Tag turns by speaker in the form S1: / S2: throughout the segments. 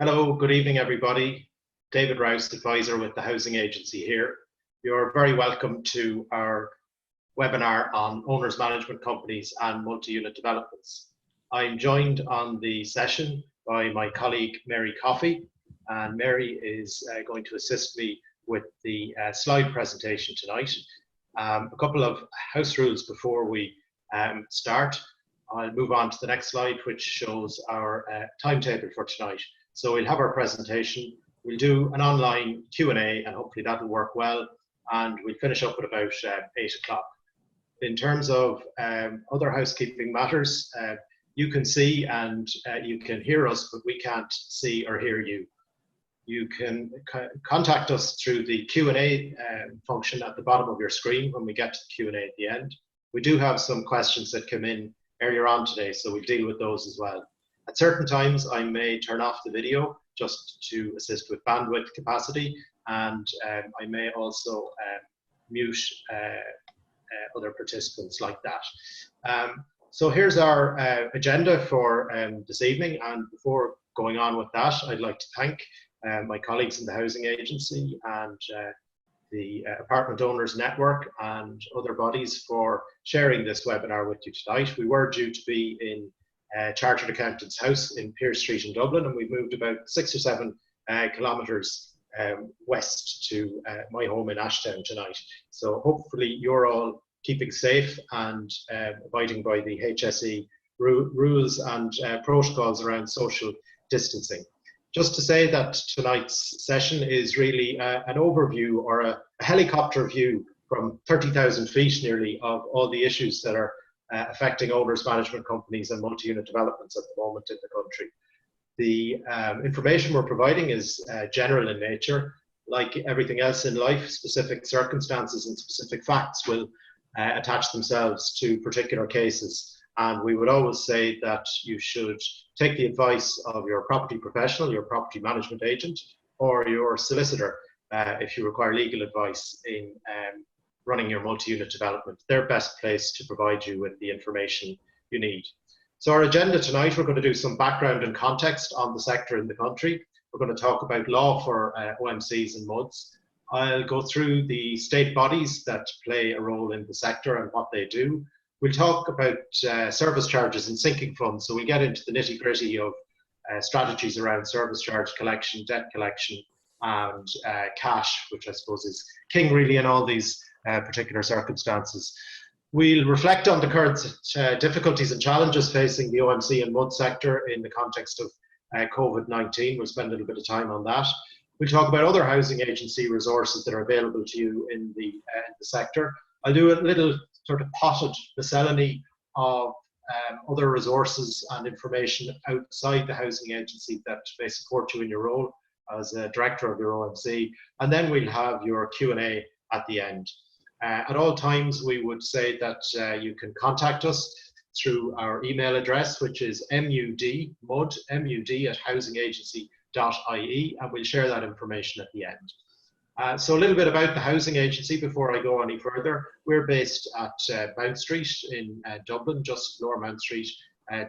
S1: Hello, good evening, everybody. David Rouse, advisor with the Housing Agency here. You're very welcome to our webinar on owners management companies and multi-unit developments. I'm joined on the session by my colleague, Mary Coffey, and Mary is going to assist me with the slide presentation tonight. A couple of house rules before we start. I'll move on to the next slide, which shows our timetable for tonight. So we'll have our presentation, we'll do an online Q&A, and hopefully that'll work well, and we'll finish up at about 8 o'clock. In terms of other housekeeping matters, you can see and you can hear us, but we can't see or hear you. You can contact us through the Q&A function at the bottom of your screen when we get to the Q&A at the end. We do have some questions that came in earlier on today, so we'll deal with those as well. At certain times, I may turn off the video just to assist with bandwidth capacity, and I may also mute other participants like that. So here's our agenda for this evening, and before going on with that, I'd like to thank my colleagues in the Housing Agency and the Apartment Owners Network and other bodies for sharing this webinar with you tonight. We were due to be in Chartered Accountant's house in Pearse Street in Dublin, and we've moved about 6 or 7 kilometres west to my home in Ashtown tonight. So hopefully you're all keeping safe and abiding by the HSE rules and protocols around social distancing. Just to say that tonight's session is really an overview or a helicopter view from 30,000 feet nearly of all the issues that are affecting owners management companies and multi-unit developments at the moment in the country. The information we're providing is general in nature. Like everything else in life, specific circumstances and specific facts will attach themselves to particular cases. And we would always say that you should take the advice of your property professional, your property management agent, or your solicitor if you require legal advice in running your multi-unit development. They're best placed to provide you with the information you need. So our agenda tonight, we're going to do some background and context on the sector in the country. We're going to talk about law for OMCs and MUDs. I'll go through the state bodies that play a role in the sector and what they do. We'll talk about service charges and sinking funds, so we'll get into the nitty-gritty of strategies around service charge collection, debt collection, and cash, which I suppose is king really in all these particular circumstances. We'll reflect on the current difficulties and challenges facing the OMC and MUD sector in the context of COVID-19. We'll spend a little bit of time on that. We'll talk about other housing agency resources that are available to you in the sector. I'll do a little sort of potted miscellany of other resources and information outside the housing agency that may support you in your role as a director of your OMC. And then we'll have your Q&A at the end. At all times, we would say that you can contact us through our email address, which is mud@housingagency.ie, and we'll share that information at the end. So a little bit about the Housing Agency before I go any further. We're based at Mount Street in Dublin, just Lower Mount Street,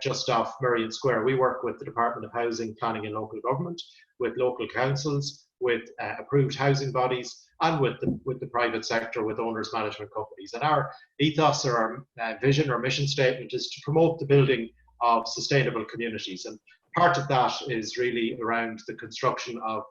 S1: just off Merrion Square. We work with the Department of Housing, Planning and Local Government, with local councils, with approved housing bodies, and with the private sector, with owners management companies. And our ethos or our vision or mission statement is to promote the building of sustainable communities. And part of that is really around the construction of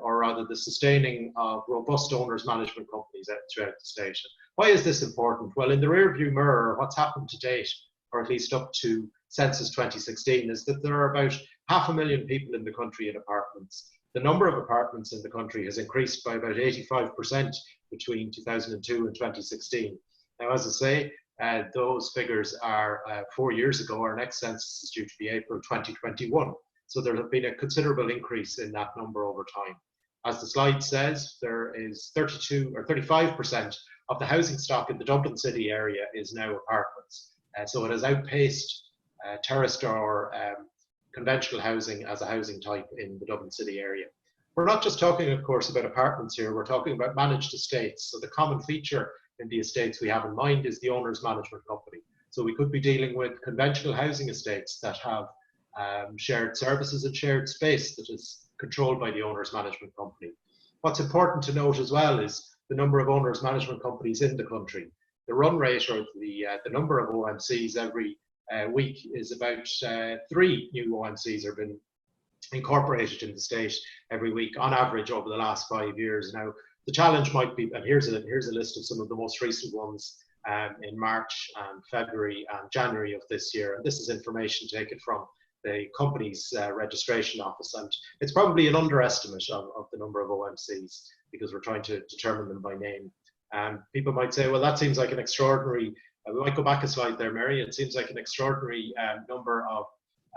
S1: or rather the sustaining of robust owners management companies throughout the state. Why is this important? Well, in the rearview mirror, what's happened to date, or at least up to Census 2016, is that there are about 500,000 people in the country in apartments. The number of apartments in the country has increased by about 85% between 2002 and 2016. Now, as I say, those figures are 4 years ago. Our next census is due to be April 2021. So there have been a considerable increase in that number over time. As the slide says, there is 32 or 35% of the housing stock in the Dublin city area is now apartments. So it has outpaced terraced or conventional housing as a housing type in the Dublin city area. We're not just talking, of course, about apartments here. We're talking about managed estates. So the common feature in the estates we have in mind is the owner's management company. So we could be dealing with conventional housing estates that have shared services and shared space that is controlled by the owner's management company. What's important to note as well is the number of owners management companies in the country. The run rate, or the number of OMCs every week, is about 3 new OMCs have been incorporated in the state every week on average over the last 5 years. Now, the challenge might be, and here's a list of some of the most recent ones in March and February and January of this year. And this is information taken from the company's registration office. And it's probably an underestimate of the number of OMCs, because we're trying to determine them by name. People might say, well, that seems like an extraordinary, we might go back a slide there, Mary. It seems like an extraordinary number of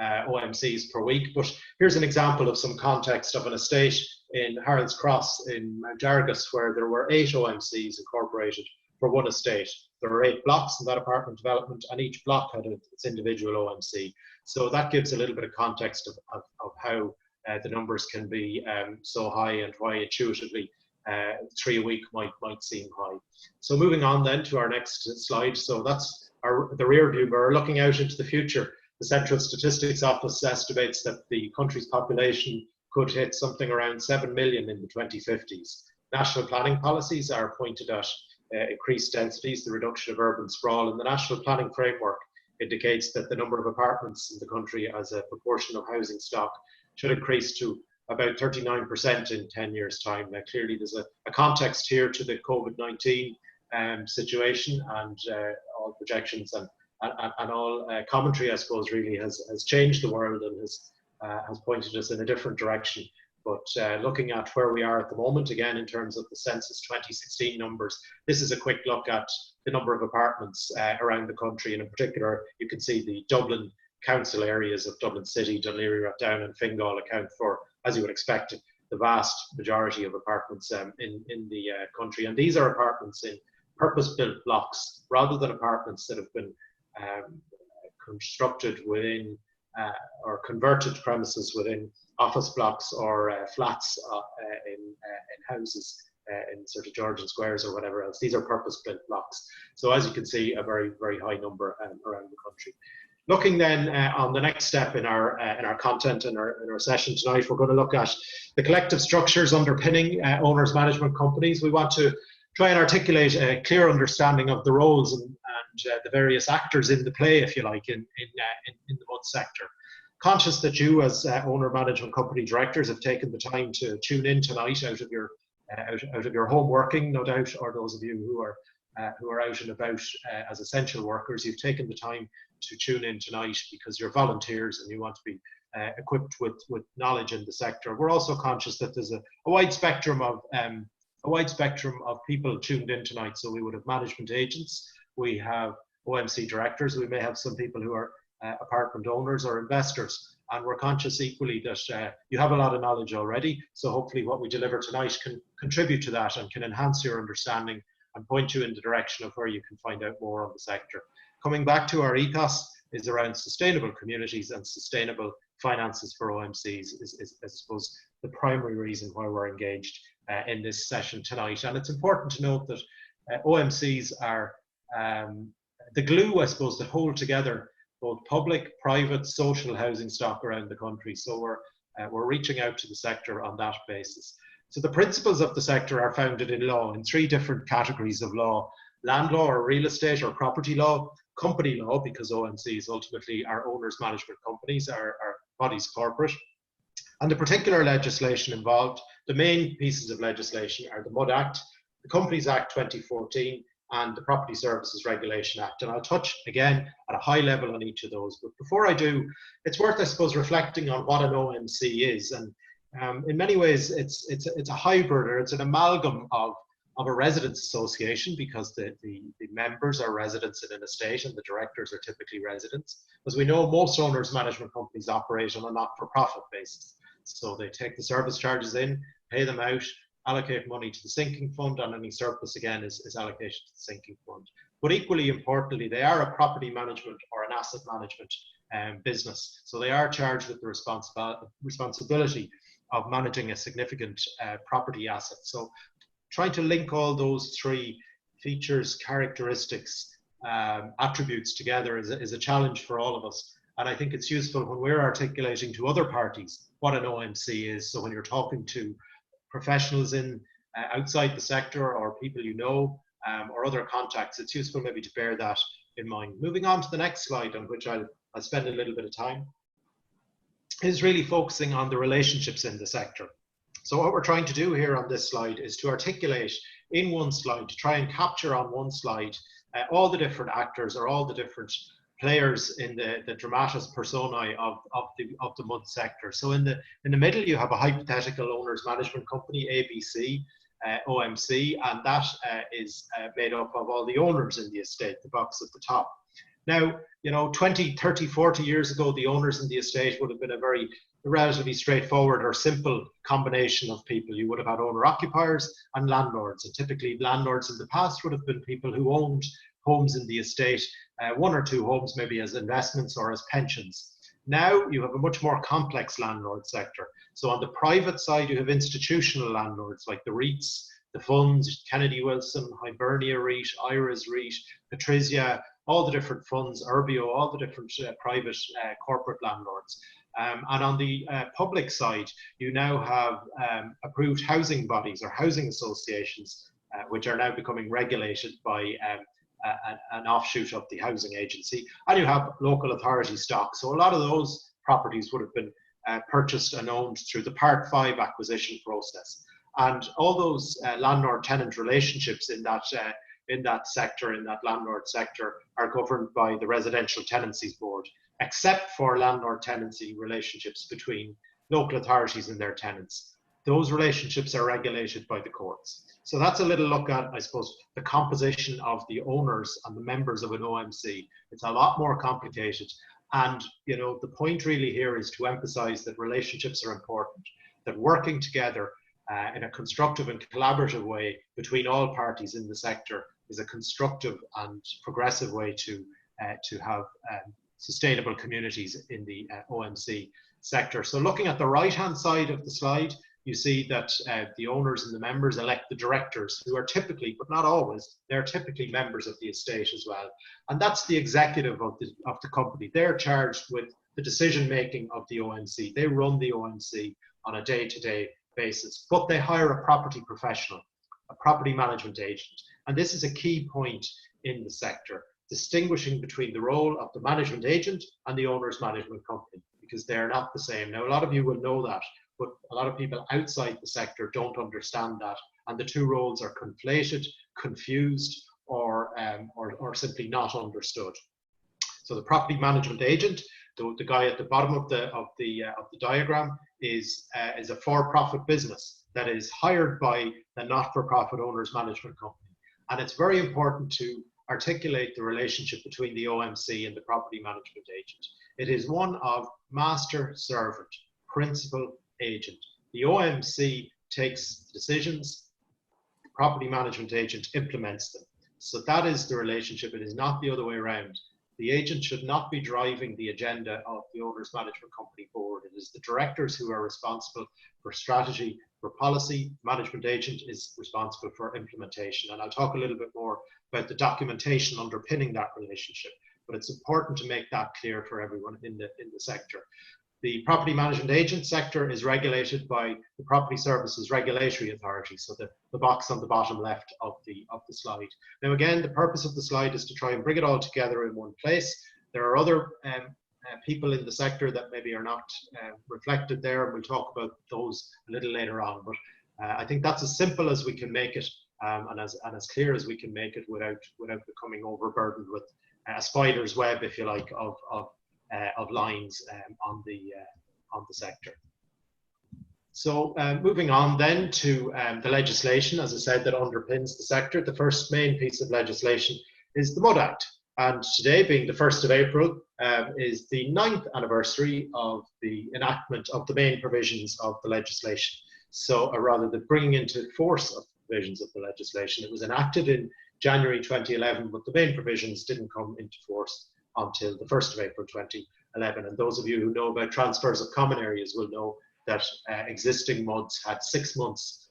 S1: OMCs per week. But here's an example of some context of an estate in Harold's Cross in Mount Argus, where there were 8 OMCs incorporated for one estate. There were 8 blocks in that apartment development, and each block had its individual OMC. So that gives a little bit of context of how the numbers can be so high, and why intuitively 3 a week might seem high. So moving on then to our next slide. So that's the rear view mirror. Looking out into the future, the Central Statistics Office estimates that the country's population could hit something around 7 million in the 2050s. National planning policies are pointed at increased densities, the reduction of urban sprawl, and the National Planning Framework indicates that the number of apartments in the country as a proportion of housing stock should increase to about 39% in 10 years' time. Now, clearly there's a context here to the COVID-19 situation, and all projections and all commentary, I suppose, really has changed the world and has pointed us in a different direction. But looking at where we are at the moment, again, in terms of the Census 2016 numbers, this is a quick look at the number of apartments around the country. And in particular, you can see the Dublin council areas of Dublin City, Dún Laoghaire, Rathdown and Fingal account for, as you would expect, the vast majority of apartments in the country. And these are apartments in purpose-built blocks, rather than apartments that have been constructed within or converted premises within office blocks or flats in houses in sort of Georgian squares or whatever else. These are purpose-built blocks. So as you can see, a very, very high number around the country. Looking then on the next step in our content in our session tonight, we're going to look at the collective structures underpinning owners management companies. We want to try and articulate a clear understanding of the roles and the various actors in the play, if you like, in the MUD sector. Conscious that you, as owner management company directors, have taken the time to tune in tonight out of your home working, no doubt, or those of you who are out and about as essential workers, you've taken the time to tune in tonight because you're volunteers and you want to be equipped with knowledge in the sector. We're also conscious that there's a wide spectrum of people tuned in tonight. So we would have management agents, we have OMC directors, we may have some people who are apartment owners or investors, and we're conscious equally that you have a lot of knowledge already. So hopefully what we deliver tonight can contribute to that and can enhance your understanding and point you in the direction of where you can find out more on the sector. Coming back to our ethos is around sustainable communities and sustainable finances for OMCs is I suppose the primary reason why we're engaged in this session tonight. And it's important to note that OMCs are the glue, I suppose, that hold together both public, private, social housing stock around the country. So we're reaching out to the sector on that basis. So the principles of the sector are founded in law in 3 different categories of law: land law or real estate or property law, company law, because OMCs ultimately are owners management companies, are bodies corporate, and the particular legislation involved. The main pieces of legislation are the MUD Act, the Companies Act 2014, and the Property Services Regulation Act. And I'll touch again at a high level on each of those. But before I do, it's worth, I suppose, reflecting on what an OMC is. And in many ways, it's a hybrid, or it's an amalgam of a residents association, because the members are residents in an estate and the directors are typically residents. As we know, most owners management companies operate on a not-for-profit basis. So they take the service charges in, pay them out, allocate money to the sinking fund, and any surplus again is allocated to the sinking fund. But equally importantly, they are a property management or an asset management business. So they are charged with the responsibility of managing a significant property asset. So trying to link all those 3 features, characteristics, attributes together is a challenge for all of us. And I think it's useful when we're articulating to other parties what an OMC is. So when you're talking to professionals in outside the sector or people you know, or other contacts, it's useful maybe to bear that in mind. Moving on to the next slide, on which I'll spend a little bit of time, is really focusing on the relationships in the sector. So what we're trying to do here on this slide is to articulate in one slide, to try and capture on one slide all the different actors or all the different players in the dramatis personae of the mud sector. So in the middle, you have a hypothetical owners management company, ABC, OMC, and that is made up of all the owners in the estate, the box at the top. Now, 20, 30, 40 years ago, the owners in the estate would have been a very relatively straightforward or simple combination of people. You would have had owner-occupiers and landlords, and typically landlords in the past would have been people who owned homes in the estate, one or two homes maybe as investments or as pensions. Now you have a much more complex landlord sector. So on the private side, you have institutional landlords like the REITs, the funds, Kennedy Wilson, Hibernia REIT, IRAS REIT, Patrizia, all the different funds, Urbio, all the different private corporate landlords. And on the public side, you now have approved housing bodies or housing associations, which are now becoming regulated by an offshoot of the housing agency. And you have local authority stock. So a lot of those properties would have been purchased and owned through the Part 5 acquisition process. And all those landlord-tenant relationships in that sector, in that landlord sector, are governed by the Residential Tenancies Board, except for landlord tenancy relationships between local authorities and their tenants. Those relationships are regulated by the courts. So that's a little look at, I suppose, the composition of the owners and the members of an OMC. It's a lot more complicated. And, the point really here is to emphasize that relationships are important, that working together in a constructive and collaborative way between all parties in the sector is a constructive and progressive way to have sustainable communities in the OMC sector. So looking at the right-hand side of the slide, you see that the owners and the members elect the directors, who are typically, but not always, they're typically members of the estate as well. And that's the executive of the company. They're charged with the decision-making of the OMC. They run the OMC on a day-to-day basis, but they hire a property professional, a property management agent. And this is a key point in the sector, distinguishing between the role of the management agent and the owner's management company, because they're not the same. Now, a lot of you will know that, but a lot of people outside the sector don't understand that. And the two roles are conflated, confused, or simply not understood. So the property management agent, the guy at the bottom of the diagram, is a for-profit business that is hired by the not-for-profit owners management company. And it's very important to articulate the relationship between the OMC and the property management agent. It is one of master servant, principal agent. The OMC takes decisions, the property management agent implements them. So that is the relationship. It is not the other way around. The agent should not be driving the agenda of the owners management company forward. It is the directors who are responsible for strategy, for policy. Management agent is responsible for implementation. And I'll talk a little bit more about the documentation underpinning that relationship. But it's important to make that clear for everyone in the sector. The property management agent sector is regulated by the Property Services Regulatory Authority, so the box on the bottom left of the slide. Now again, the purpose of the slide is to try and bring it all together in one place. There are other people in the sector that maybe are not reflected there, and we'll talk about those a little later on. But I think that's as simple as we can make it, and as clear as we can make it without becoming overburdened with a spider's web, if you like, of lines on the sector. So moving on then to the legislation, as I said, that underpins the sector. The first main piece of legislation is the MUD Act. And today, being the 1st of April, is the 9th anniversary of the enactment of the main provisions of the legislation. So rather than bringing into force of the provisions of the legislation, it was enacted in January 2011, but the main provisions didn't come into force until the 1st of April 2011. And those of you who know about transfers of common areas will know that existing MUDs had 6 months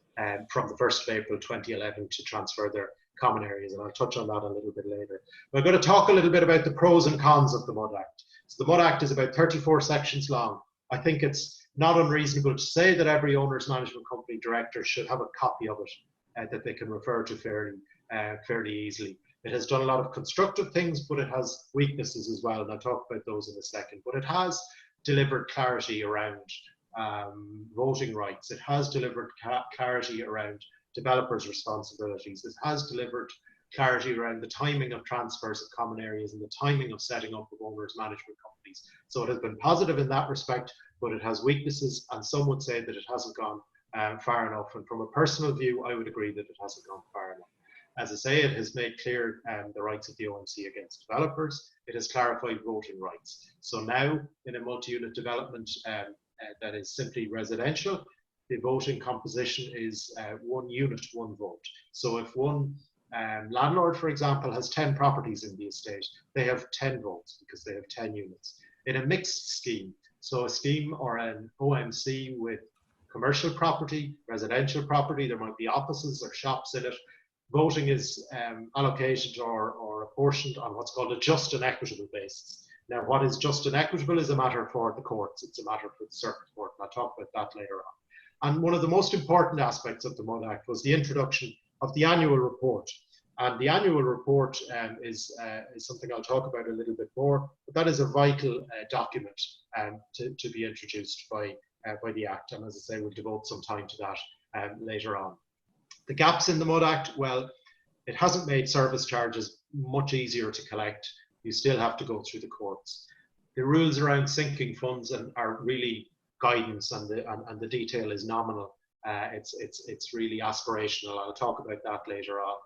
S1: from the 1st of April 2011 to transfer their common areas, and I'll touch on that a little bit later. We're going to talk a little bit about the pros and cons of the MUD Act. So the MUD Act is about 34 sections long. I think it's not unreasonable to say that every owner's management company director should have a copy of it that they can refer to fairly easily. It has done a lot of constructive things, but it has weaknesses as well, and I'll talk about those in a second. But it has delivered clarity around voting rights. It has delivered clarity around developers' responsibilities. It has delivered clarity around the timing of transfers of common areas and the timing of setting up of owners' management companies. So it has been positive in that respect, but it has weaknesses, and some would say that it hasn't gone far enough. And from a personal view, I would agree that it hasn't gone far enough. As I say, it has made clear the rights of the OMC against developers. It has clarified voting rights. So now, in a multi-unit development that is simply residential, the voting composition is 1 unit, 1 vote. So if one landlord, for example, has 10 properties in the estate, they have 10 votes because they have 10 units. In a mixed scheme, so a scheme or an OMC with commercial property, residential property, there might be offices or shops in it, voting is allocated or apportioned on what's called a just and equitable basis. Now, what is just and equitable is a matter for the courts. It's a matter for the circuit court, and I'll talk about that later on. And one of the most important aspects of the MUD Act was the introduction of the annual report. And the annual report is something I'll talk about a little bit more, but that is a vital document to be introduced by the Act. And as I say, we'll devote some time to that later on. The gaps in the MUD Act, well, it hasn't made service charges much easier to collect. You still have to go through the courts. The rules around sinking funds are really guidance, and the detail is nominal. It's really aspirational. I'll talk about that later on.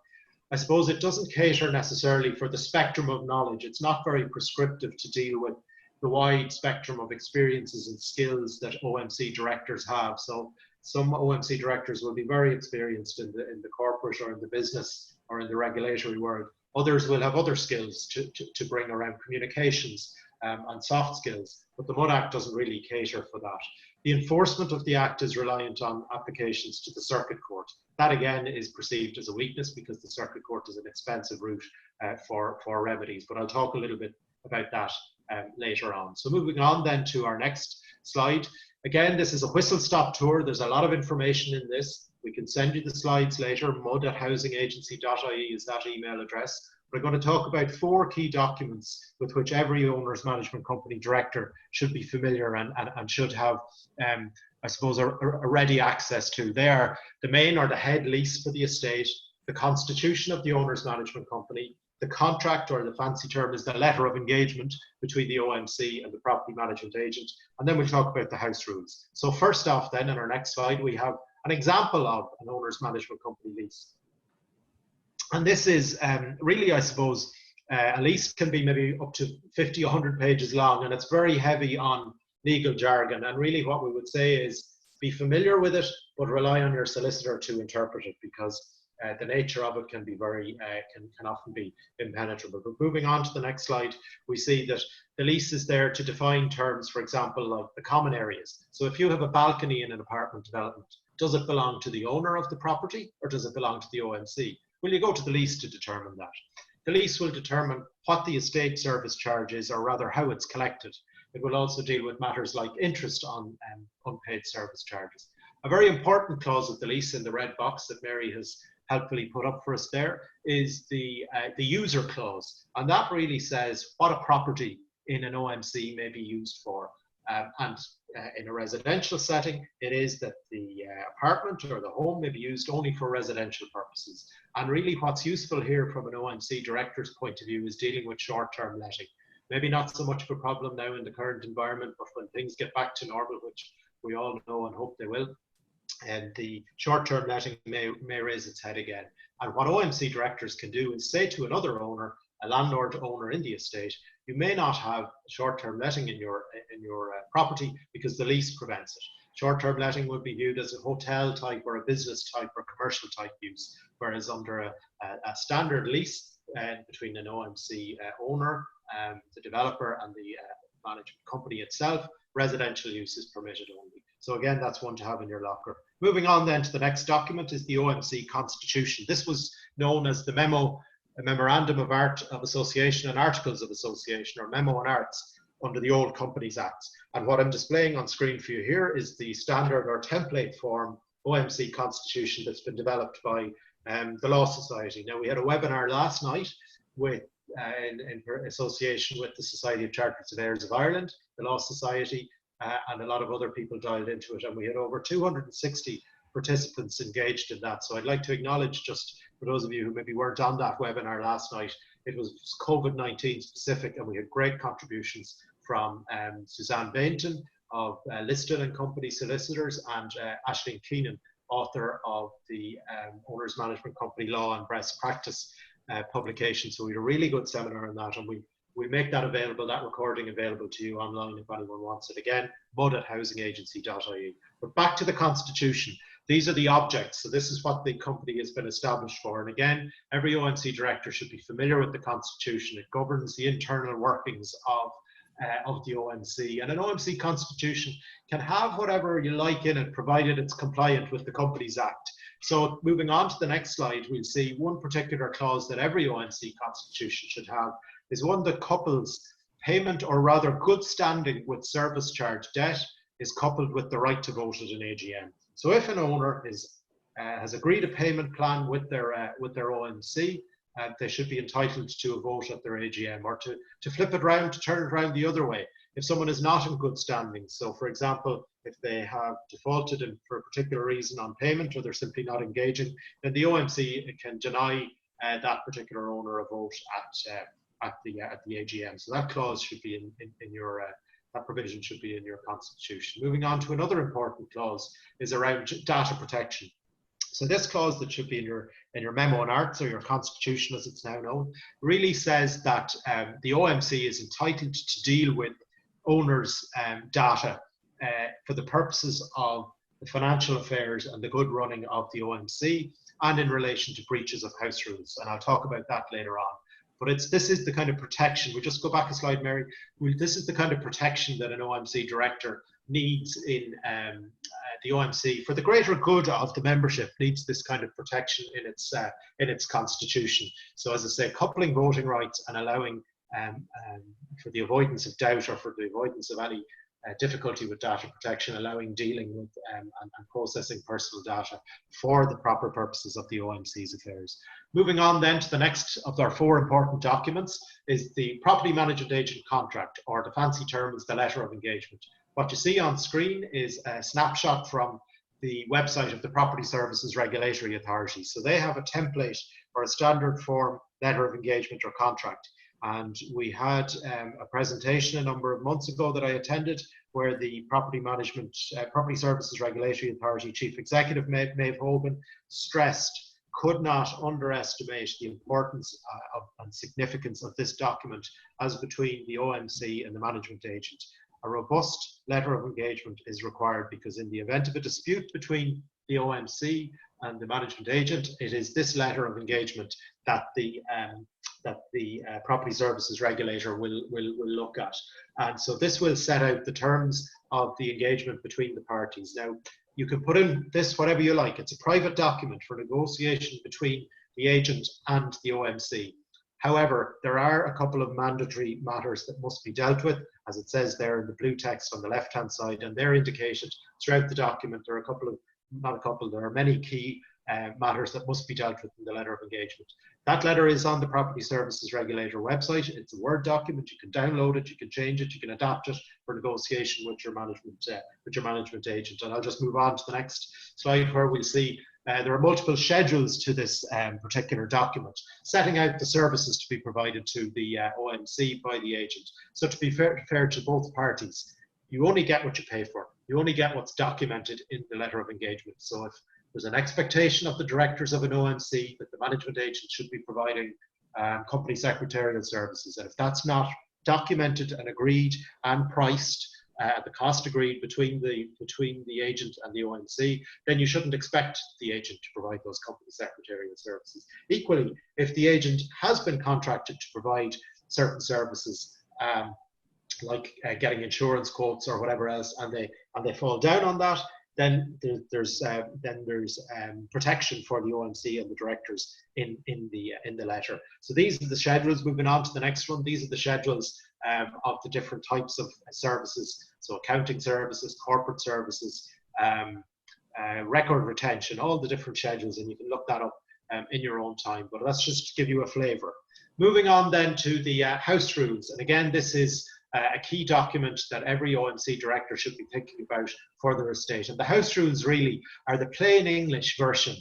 S1: I suppose it doesn't cater necessarily for the spectrum of knowledge. It's not very prescriptive to deal with the wide spectrum of experiences and skills that OMC directors have. So some OMC directors will be very experienced in the corporate or in the business or in the regulatory world. Others will have other skills to bring around communications and soft skills, but the MUD Act doesn't really cater for that. The enforcement of the Act is reliant on applications to the circuit court. That again is perceived as a weakness because the circuit court is an expensive route for remedies, but I'll talk a little bit about that later on. So moving on then to our next slide. Again, this is a whistle-stop tour. There's a lot of information in this. We can send you the slides later. mud@housingagency.ie is that email address. We're going to talk about 4 key documents with which every owner's management company director should be familiar and should have, I suppose, a ready access to. They are the main or the head lease for the estate, the constitution of the owner's management company, the contract, or the fancy term is the letter of engagement between the OMC and the property management agent, and then we'll talk about the house rules. So first off then, in our next slide, we have an example of an owner's management company lease. And this is really, I suppose, a lease can be maybe up to 50, 100 pages long, and it's very heavy on legal jargon. And really what we would say is be familiar with it, but rely on your solicitor to interpret it, because the nature of it can be can often be impenetrable. But moving on to the next slide, we see that the lease is there to define terms, for example, like the common areas. So if you have a balcony in an apartment development, does it belong to the owner of the property or does it belong to the OMC? Well, you go to the lease to determine that. The lease will determine what the estate service charge is, or rather how it's collected. It will also deal with matters like interest on unpaid service charges. A very important clause of the lease in the red box that Mary has helpfully put up for us there is the user clause. And that really says what a property in an OMC may be used for. In a residential setting, it is that the apartment or the home may be used only for residential purposes. And really what's useful here from an OMC director's point of view is dealing with short-term letting. Maybe not so much of a problem now in the current environment, but when things get back to normal, which we all know and hope they will, and the short-term letting may raise its head again. And what OMC directors can do is say to another owner, a landlord owner in the estate, you may not have short-term letting in your property because the lease prevents it. Short-term letting would be viewed as a hotel type or a business type or commercial type use, whereas under a standard lease between an OMC owner, the developer and the management company itself, residential use is permitted only. So again, that's one to have in your locker. Moving on then to the next document is the OMC Constitution. This was known as the Memorandum of Association and Articles of Association, or Memo on Arts. under the old Companies Act. And what I'm displaying on screen for you here is the standard or template form OMC Constitution that's been developed by the Law Society. Now, we had a webinar last night with in association with the Society of Chartered Surveyors of Ireland, the Law Society, and a lot of other people dialed into it, and we had over 260 participants engaged in that. So I'd like to acknowledge, just for those of you who maybe weren't on that webinar last night, it was COVID-19 specific, and we had great contributions from Suzanne Bainton of Liston and Company Solicitors, and Aisling Keenan, author of the Owners Management Company Law and Best Practice publication. So we had a really good seminar on that, and we make that available, that recording available to you online if anyone wants it. Again, mud@housingagency.ie. But back to the Constitution. These are the objects. So this is what the company has been established for. And again, every OMC director should be familiar with the Constitution. It governs the internal workings of the OMC. And an OMC Constitution can have whatever you like in it, provided it's compliant with the Companies Act. So moving on to the next slide, we'll see one particular clause that every OMC Constitution should have is one that couples payment, or rather good standing with service charge debt, is coupled with the right to vote at an AGM. So if an owner has agreed a payment plan with their OMC, they should be entitled to a vote at their AGM, or to flip it around, to turn it around the other way. If someone is not in good standing, so for example, if they have defaulted for a particular reason on payment, or they're simply not engaging, then the OMC can deny that particular owner a vote at the AGM. So that clause should be in your that provision should be in your Constitution. Moving on to another important clause is around data protection. So this clause that should be in your memo on arts, or your Constitution as it's now known, really says that the OMC is entitled to deal with owners' data for the purposes of the financial affairs and the good running of the OMC, and in relation to breaches of house rules. And I'll talk about that later on. But this is the kind of protection. We just go back a slide, Mary. This is the kind of protection that an OMC director needs in the OMC for the greater good of the membership. Needs this kind of protection in its Constitution. So, as I say, coupling voting rights and allowing for the avoidance of doubt, or for the avoidance of any difficulty with data protection, allowing dealing with and processing personal data for the proper purposes of the OMC's affairs. Moving on then to the next of our 4 important documents is the Property Management Agent Contract, or the fancy term is the Letter of Engagement. What you see on screen is a snapshot from the website of the Property Services Regulatory Authority. So they have a template or a standard form letter of engagement or contract. And we had a presentation a number of months ago that I attended, where the Property Services Regulatory Authority Chief Executive, Maeve Hogan, stressed, could not underestimate the importance and significance of this document as between the OMC and the management agent. A robust letter of engagement is required, because in the event of a dispute between the OMC and the management agent, it is this letter of engagement that the Property Services Regulator will look at. And so this will set out the terms of the engagement between the parties. Now, you can put in this whatever you like. It's a private document for negotiation between the agent and the OMC. However, there are a couple of mandatory matters that must be dealt with, as it says there in the blue text on the left-hand side, and they're indicated throughout the document. There are many key matters that must be dealt with in the letter of engagement. That letter is on the Property Services Regulator website. It's a Word document. You can download it, you can change it, you can adapt it for negotiation with your management agent. And I'll just move on to the next slide, where we'll see there are multiple schedules to this particular document, setting out the services to be provided to the OMC by the agent. So to be fair to both parties, you only get what you pay for. You only get what's documented in the letter of engagement. So if there's an expectation of the directors of an OMC that the management agent should be providing company secretarial services, and if that's not documented and agreed and priced at the cost agreed between the agent and the OMC, then you shouldn't expect the agent to provide those company secretarial services. Equally, if the agent has been contracted to provide certain services, like getting insurance quotes or whatever else, and they fall down on that, then there's protection for the OMC and the directors in the letter. So these are the schedules. Moving on to the next one, these are the schedules of the different types of services. So accounting services, corporate services, record retention, all the different schedules, and you can look that up in your own time, but that's just to give you a flavor. Moving on then to the house rules, and again, this is a key document that every OMC director should be thinking about for their estate. And the house rules really are the plain English version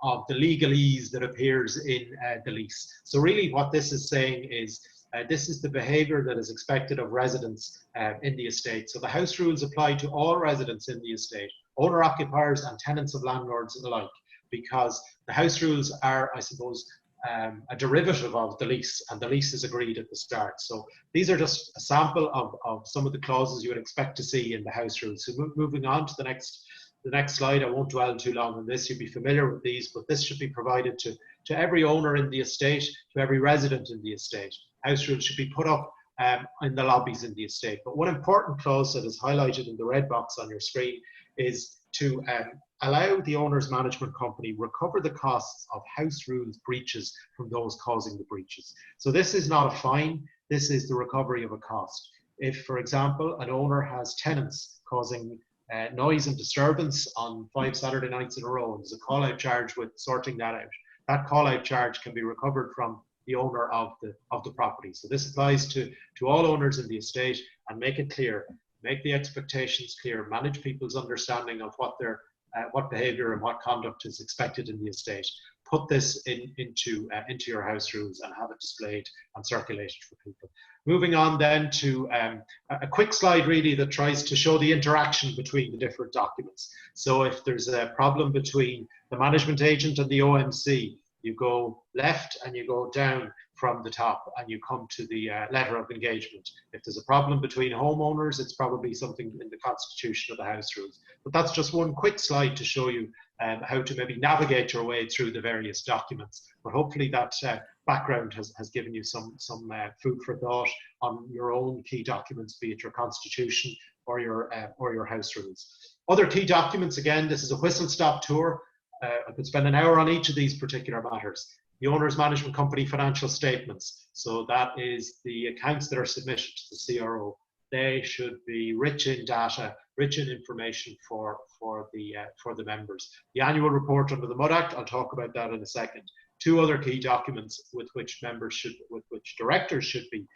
S1: of the legalese that appears in the lease. So really what this is saying is this is the behaviour that is expected of residents in the estate. So the house rules apply to all residents in the estate, owner-occupiers and tenants of landlords alike, because the house rules are, I suppose, a derivative of the lease, and the lease is agreed at the start. So these are just a sample of some of the clauses you would expect to see in the house rules. So moving on to the next slide, I won't dwell too long on this, you'll be familiar with these, but this should be provided to every owner in the estate, to every resident in the estate. House rules should be put up in the lobbies in the estate. But one important clause that is highlighted in the red box on your screen is to allow the owner's management company recover the costs of house rules breaches from those causing the breaches. So this is not a fine, this is the recovery of a cost. If, for example, an owner has tenants causing noise and disturbance on 5 Saturday nights in a row, and there's a call-out charge with sorting that out, that call-out charge can be recovered from the owner of the property. So this applies to all owners in the estate, and make it clear, make the expectations clear, manage people's understanding of what behaviour and what conduct is expected in the estate. Put this into your house rules and have it displayed and circulated for people. Moving on then to a quick slide really that tries to show the interaction between the different documents. So if there's a problem between the management agent and the OMC, you go left and you go down from the top and you come to the letter of engagement. If there's a problem between homeowners, it's probably something in the Constitution or the house rules. But that's just one quick slide to show you how to maybe navigate your way through the various documents. But hopefully that background has given you some food for thought on your own key documents, be it your Constitution or your house rules. Other key documents, again, this is a whistle-stop tour. I could spend an hour on each of these particular matters. The owner's management company financial statements. So that is the accounts that are submitted to the CRO. They should be rich in data, rich in information for the members. The annual report under the MUD Act, I'll talk about that in a second. Two other key documents with which directors should be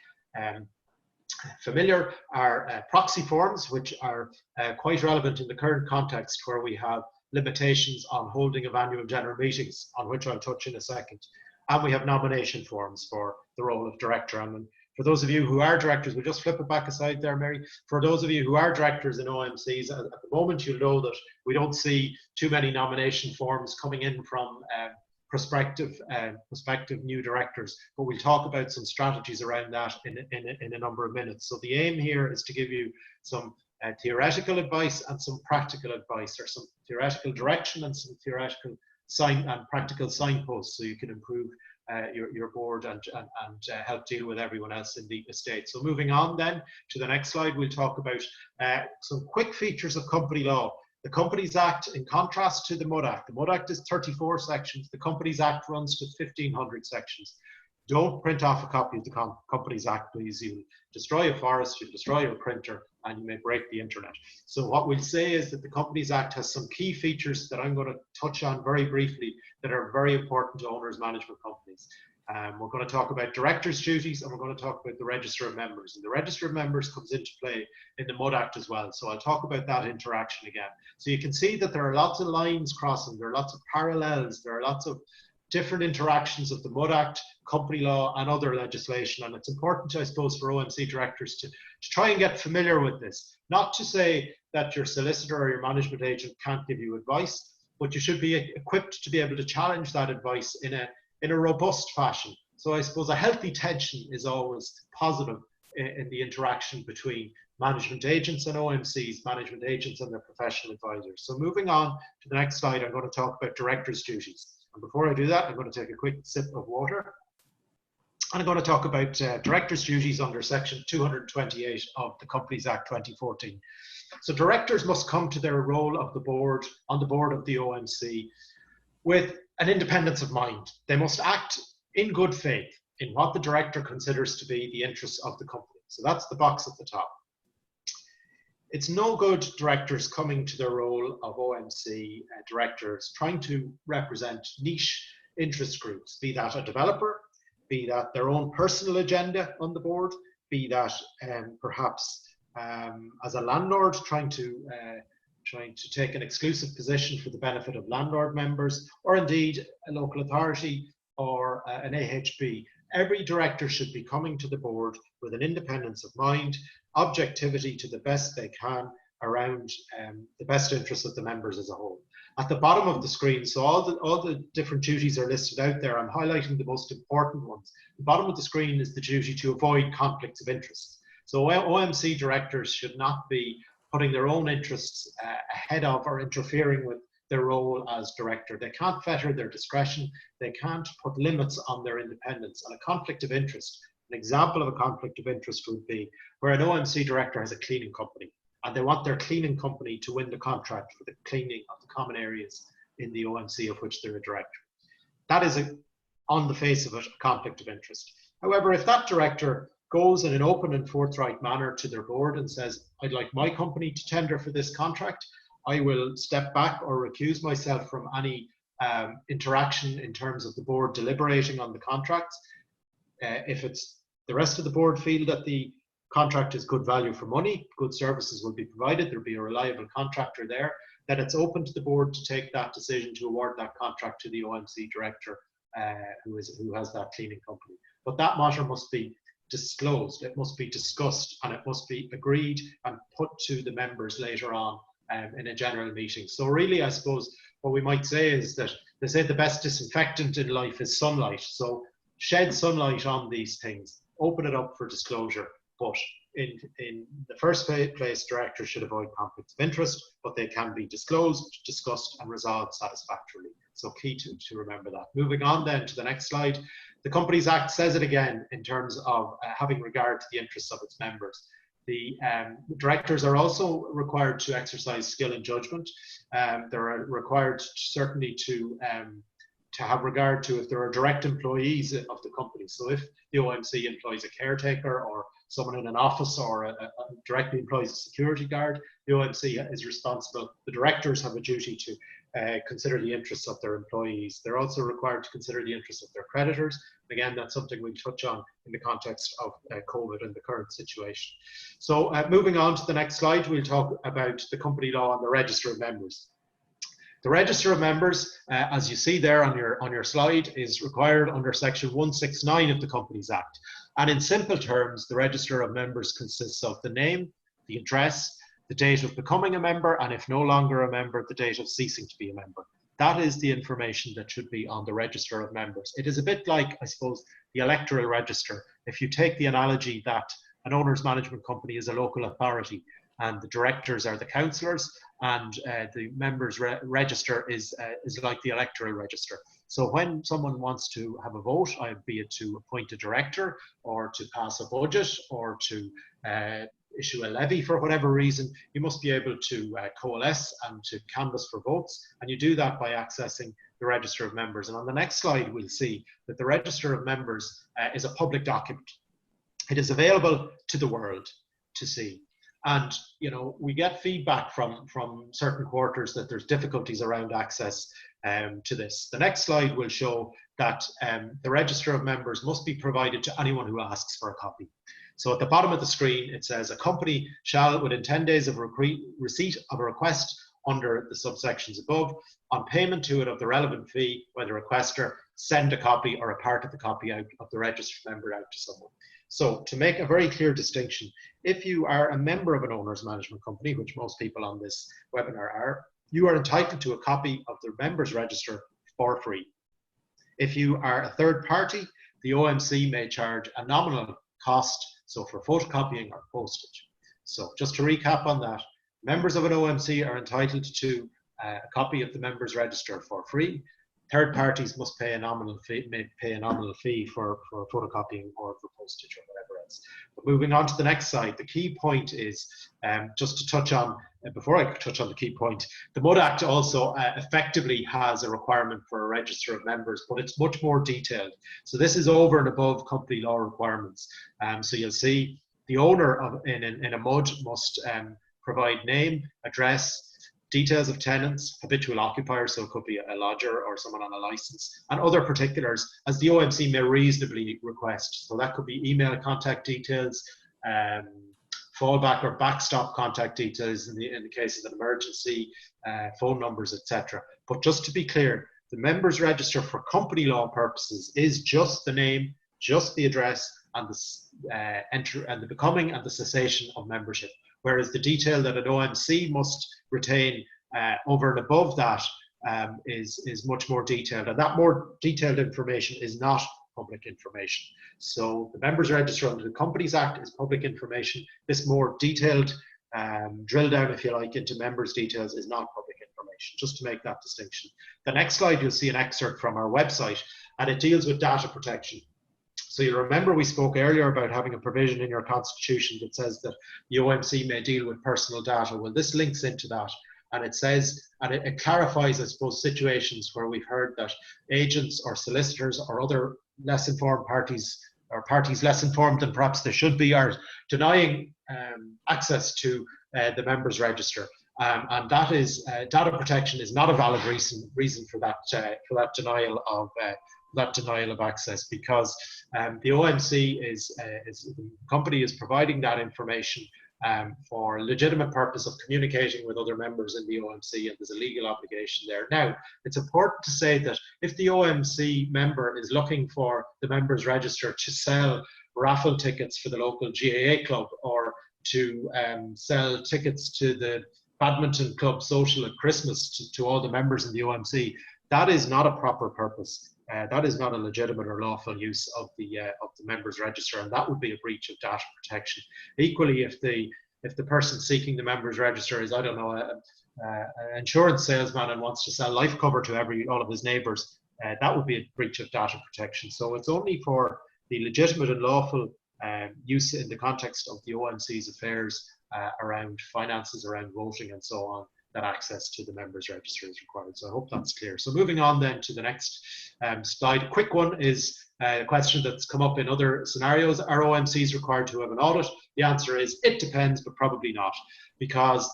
S1: familiar are proxy forms, which are quite relevant in the current context where we have limitations on holding of annual general meetings, on which I'll touch in a second. And we have nomination forms for the role of director. And for those of you who are directors, we'll just flip it back aside there, Mary. For those of you who are directors in OMCs, at the moment you'll know that we don't see too many nomination forms coming in from prospective new directors, but we'll talk about some strategies around that in a number of minutes. So the aim here is to give you some theoretical advice and some practical advice, or some theoretical direction and some theoretical practical signposts, so you can improve your board and help deal with everyone else in the estate. So moving on then to the next slide, we'll talk about some quick features of company law. The Companies Act, in contrast to the MUD Act, the MUD Act is 34 sections, the Companies Act runs to 1,500 sections. Don't print off a copy of the Companies Act, please. You'll destroy a forest, you'll destroy your printer, and you may break the internet. So what we'll say is that the Companies Act has some key features that I'm going to touch on very briefly that are very important to owners management companies. We're going to talk about directors' duties, and we're going to talk about the Register of Members. And the Register of Members comes into play in the MUD Act as well. So I'll talk about that interaction again. So you can see that there are lots of lines crossing, there are lots of parallels, there are lots of different interactions of the MUD Act, company law, and other legislation. And it's important, I suppose, for OMC directors to try and get familiar with this. Not to say that your solicitor or your management agent can't give you advice, but you should be equipped to be able to challenge that advice in a robust fashion. So I suppose a healthy tension is always positive in the interaction between management agents and OMCs, management agents and their professional advisors. So moving on to the next slide, I'm going to talk about directors' duties. And before I do that, I'm going to take a quick sip of water. And I'm going to talk about directors' duties under Section 228 of the Companies Act 2014. So directors must come to their role of the board, on the board of the OMC, with an independence of mind. They must act in good faith in what the director considers to be the interests of the company. So that's the box at the top. It's no good directors coming to their role of OMC directors trying to represent niche interest groups, be that a developer, be that their own personal agenda on the board, be that perhaps as a landlord trying to take an exclusive position for the benefit of landlord members, or indeed a local authority or an AHB. Every director should be coming to the board with an independence of mind, objectivity to the best they can around the best interests of the members as a whole. At the bottom of the screen, so all the different duties are listed out there. I'm highlighting the most important ones. The bottom of the screen is the duty to avoid conflicts of interest. So OMC directors should not be putting their own interests ahead of or interfering with their role as director. They can't fetter their discretion. They can't put limits on their independence. And a conflict of interest, an example of a conflict of interest would be where an OMC director has a cleaning company and they want their cleaning company to win the contract for the cleaning of the common areas in the OMC of which they're a director. That is, on the face of it, a conflict of interest. However, if that director goes in an open and forthright manner to their board and says, I'd like my company to tender for this contract, I will step back or recuse myself from any interaction in terms of the board deliberating on the contracts. If it's the rest of the board feel that the contract is good value for money, good services will be provided, there'll be a reliable contractor there, then it's open to the board to take that decision to award that contract to the OMC director who has that cleaning company. But that matter must be disclosed, it must be discussed, and it must be agreed and put to the members later on in a general meeting. So really, I suppose what we might say is that they say the best disinfectant in life is sunlight. So shed sunlight on these things, open it up for disclosure. But in the first place, directors should avoid conflicts of interest, but they can be disclosed, discussed, and resolved satisfactorily. So key to remember that. Moving on then to the next slide. The Companies Act says it again in terms of having regard to the interests of its members. The directors are also required to exercise skill and judgment. They're required certainly to have regard to if there are direct employees of the company. So if the OMC employs a caretaker or someone in an office or directly employs a security guard, the OMC is responsible. The directors have a duty to consider the interests of their employees. They're also required to consider the interests of their creditors. Again, that's something we'll touch on in the context of COVID and the current situation. So moving on to the next slide, we'll talk about the company law and the register of members. The register of members, as you see there on your slide, is required under section 169 of the Companies Act. And in simple terms, the register of members consists of the name, the address, the date of becoming a member, and if no longer a member, the date of ceasing to be a member. That is the information that should be on the register of members. It is a bit like, I suppose, the electoral register. If you take the analogy that an owner's management company is a local authority and the directors are the councillors, and the members register is like the electoral register. So when someone wants to have a vote, be it to appoint a director or to pass a budget or to issue a levy for whatever reason, you must be able to coalesce and to canvass for votes, and you do that by accessing the register of members. And on the next slide, we'll see that the register of members is a public document. It is available to the world to see. And we get feedback from certain quarters that there's difficulties around access to this. The next slide will show that the register of members must be provided to anyone who asks for a copy. So at the bottom of the screen, it says a company shall, within 10 days of receipt of a request under the subsections above, on payment to it of the relevant fee by the requester, send a copy or a part of the copy out of the registered member out to someone. So to make a very clear distinction, if you are a member of an owner's management company, which most people on this webinar are, you are entitled to a copy of the members register for free. If you are a third party, the OMC may charge a nominal cost, so for photocopying or postage. So just to recap on that, members of an OMC are entitled to a copy of the members register for free. Third parties must pay a nominal fee for photocopying or for postage or whatever else. But moving on to the next slide, the key point is, just to touch on, before I touch on the key point, the MUD Act also effectively has a requirement for a register of members, but it's much more detailed. So this is over and above company law requirements. So you'll see The owner in a MUD must provide name, address, details of tenants, habitual occupiers, so it could be a lodger or someone on a license, and other particulars as the OMC may reasonably request. So that could be email contact details, fallback or backstop contact details in the case of an emergency, phone numbers, etc. But just to be clear, the members register for company law purposes is just the name, just the address, and the becoming and the cessation of membership. Whereas the detail that an OMC must retain over and above that is much more detailed, and that more detailed information is not public information. So the members register under the Companies Act is public information. This more detailed drill down, if you like, into members' details is not public information, just to make that distinction. The next slide, you'll see an excerpt from our website, and it deals with data protection. So you remember we spoke earlier about having a provision in your constitution that says that the OMC may deal with personal data. Well, this links into that, and it says, and it clarifies, I suppose, situations where we've heard that agents or solicitors or other less informed parties, or parties less informed than perhaps they should be, are denying access to the members register. And that is data protection is not a valid reason for that denial of access, because the OMC the company is providing that information for a legitimate purpose of communicating with other members in the OMC, and there's a legal obligation there. Now, it's important to say that if the OMC member is looking for the members register to sell raffle tickets for the local GAA club, or to sell tickets to the badminton club social at Christmas to all the members in the OMC, that is not a proper purpose. That is not a legitimate or lawful use of the members register, and that would be a breach of data protection. Equally, if the person seeking the members register is, I don't know, an insurance salesman and wants to sell life cover to all of his neighbours, that would be a breach of data protection. So it's only for the legitimate and lawful use in the context of the OMC's affairs around finances, around voting, and so on, that access to the members register is required. So I hope that's clear. So moving on then to the next slide. A quick one is a question that's come up in other scenarios. Are OMCs required to have an audit? The answer is it depends, but probably not, because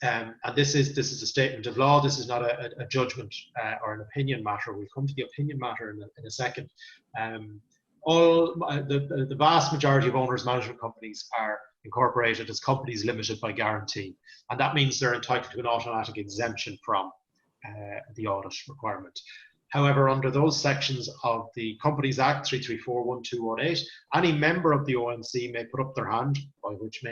S1: and this is a statement of law. This is not a judgment or an opinion matter. We'll come to the opinion matter in a second. The vast majority of owners management companies are incorporated as companies limited by guarantee, and that means they're entitled to an automatic exemption from the audit requirement. However, under those sections of the Companies Act 334(1)(2)(1)(8), any member of the OMC may put up their hand, by which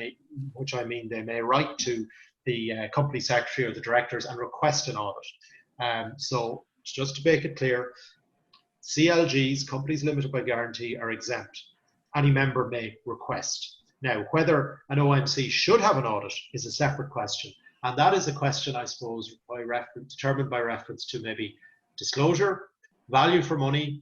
S1: I mean they may write to the company secretary or the directors and request an audit. So just to make it clear, CLGs, companies limited by guarantee, are exempt. Any member may request. Now, whether an OMC should have an audit is a separate question. And that is a question, I suppose, determined by reference to maybe disclosure, value for money,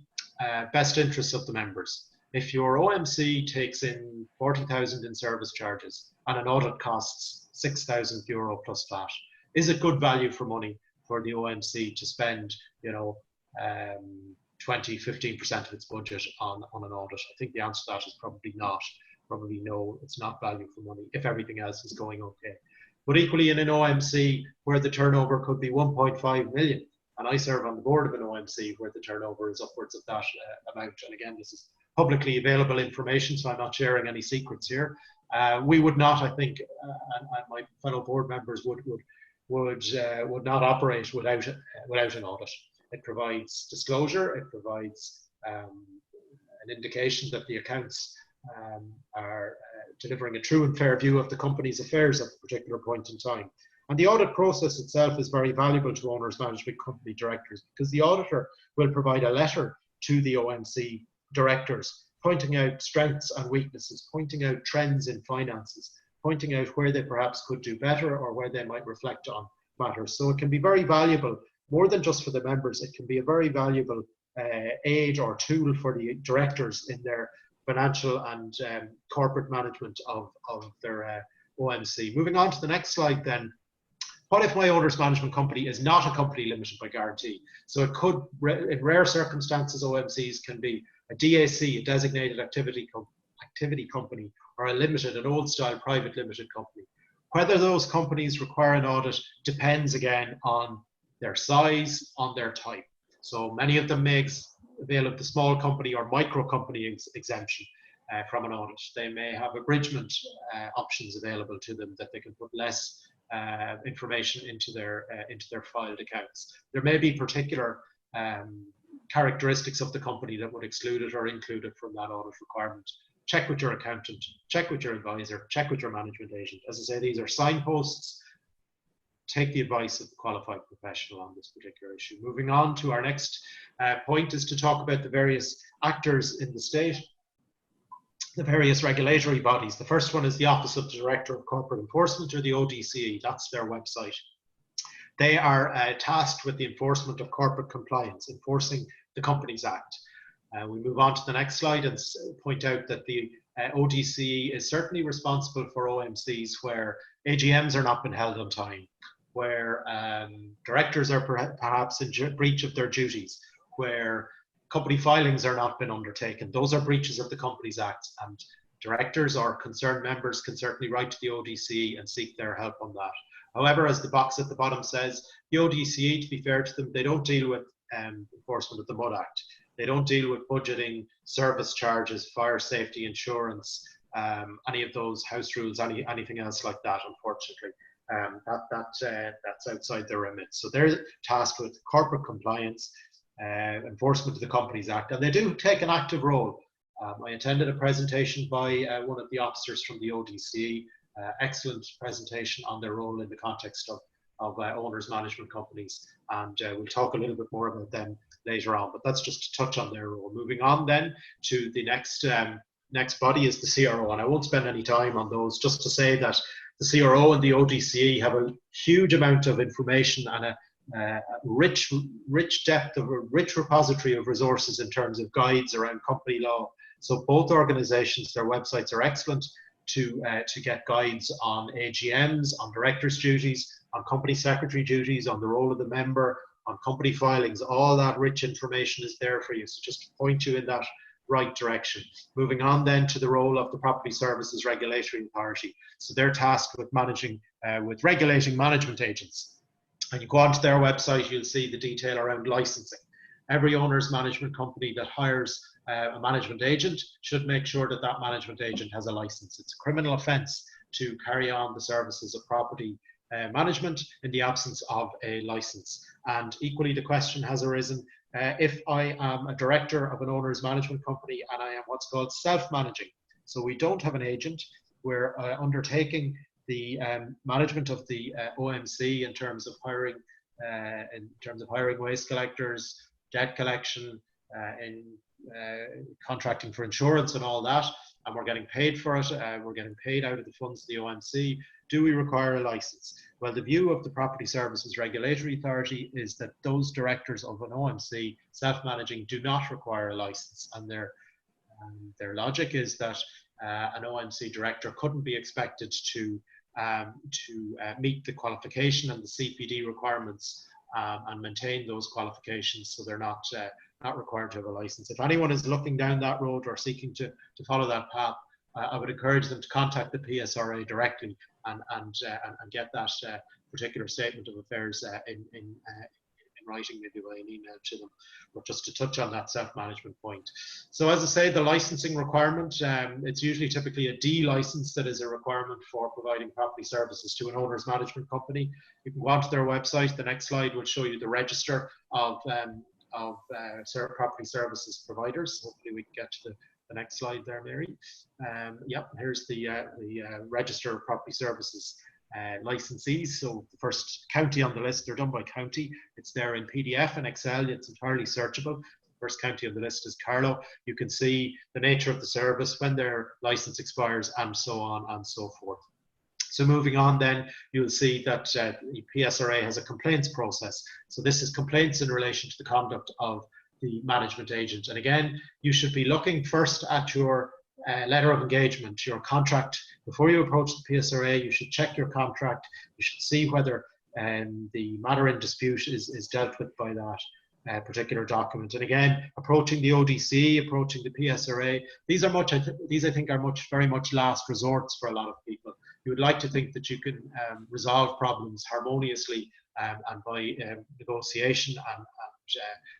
S1: best interests of the members. If your OMC takes in 40,000 in service charges and an audit costs €6,000 plus VAT, is it good value for money for the OMC to spend, 20–15% of its budget on an audit? I think the answer to that is probably not. Probably no, it's not value for money if everything else is going okay. But equally in an OMC where the turnover could be 1.5 million, and I serve on the board of an OMC where the turnover is upwards of that amount, and again, this is publicly available information, so I'm not sharing any secrets here. We would not, I think, and my fellow board members would not operate without an audit. It provides disclosure, it provides an indication that the accounts are delivering a true and fair view of the company's affairs at a particular point in time. And the audit process itself is very valuable to owners management company directors, because the auditor will provide a letter to the OMC directors pointing out strengths and weaknesses, pointing out trends in finances, pointing out where they perhaps could do better or where they might reflect on matters. So it can be very valuable, more than just for the members. It can be a very valuable aid or tool for the directors in their financial and corporate management of their OMC. Moving on to the next slide then. What if my owner's management company is not a company limited by guarantee? So it could, in rare circumstances, OMCs can be a DAC, a designated activity company, or a limited, an old style private limited company. Whether those companies require an audit depends again on their size, on their type. So many of them may avail of the small company or micro company exemption from an audit. They may have abridgment options available to them, that they can put less information into their filed accounts. There may be particular characteristics of the company that would exclude it or include it from that audit requirement. Check with your accountant, check with your advisor, check with your management agent. As I say, these are signposts. Take the advice of the qualified professional on this particular issue. Moving on to our next point is to talk about the various actors in the state, the various regulatory bodies. The first one is the Office of the Director of Corporate Enforcement, or the ODCE. That's their website. They are tasked with the enforcement of corporate compliance, enforcing the Companies Act. We move on to the next slide and point out that the ODCE is certainly responsible for OMCs where AGMs are not been held on time, where directors are perhaps in breach of their duties, where company filings are not been undertaken. Those are breaches of the Companies Act, and directors or concerned members can certainly write to the ODCE and seek their help on that. However, as the box at the bottom says, the ODCE, to be fair to them, they don't deal with enforcement of the MUD Act. They don't deal with budgeting, service charges, fire safety insurance, any of those house rules, anything else like that, unfortunately. That's outside their remit. So they're tasked with corporate compliance, enforcement of the Companies Act, and they do take an active role. I attended a presentation by one of the officers from the ODCE, excellent presentation on their role in the context of owners management companies, and we'll talk a little bit more about them later on, but that's just to touch on their role. Moving on then to the next body is the CRO, and I won't spend any time on those, just to say that the CRO and the ODCE have a huge amount of information and a rich depth of a rich repository of resources in terms of guides around company law. So both organizations, their websites are excellent to get guides on AGMs, on directors' duties, on company secretary duties, on the role of the member, on company filings. All that rich information is there for you, so just to point you in that right direction. Moving on then to the role of the Property Services Regulatory Authority. So they're tasked with managing, with regulating management agents. And you go onto their website, you'll see the detail around licensing. Every owner's management company that hires a management agent should make sure that that management agent has a license. It's a criminal offence to carry on the services of property management in the absence of a license. And equally, the question has arisen, if I am a director of an owner's management company and I am what's called self-managing, so we don't have an agent, we're undertaking the management of the OMC in terms of hiring waste collectors, debt collection, in contracting for insurance and all that, and we're getting paid for it, we're getting paid out of the funds of the OMC. Do we require a license? Well, the view of the Property Services Regulatory Authority is that those directors of an OMC self-managing do not require a license, and their logic is that an OMC director couldn't be expected to meet the qualification and the CPD requirements and maintain those qualifications, so they're not required to have a license. If anyone is looking down that road or seeking to follow that path, I would encourage them to contact the PSRA directly and get that particular statement of affairs in writing, maybe by an email to them, but just to touch on that self-management point. So as I say, the licensing requirement, it's usually typically a D license that is a requirement for providing property services to an owner's management company. You can go onto their website. The next slide will show you the register of property services providers. Hopefully we can get to the next slide there, Mary. Yep, here's the register of property services licensees. So the first county on the list, they're done by county. It's there in PDF and Excel. It's entirely searchable. The first county on the list is Carlow. You can see the nature of the service, when their license expires, and so on and so forth. So moving on then, you'll see that the PSRA has a complaints process. So this is complaints in relation to the conduct of the management agent. And again, you should be looking first at your letter of engagement, your contract. Before you approach the PSRA, you should check your contract. You should see whether the matter in dispute is dealt with by that. particular document. And again, approaching the ODCE, approaching the PSRA, these I think are very much last resorts for a lot of people. You would like to think that you can resolve problems harmoniously and by negotiation and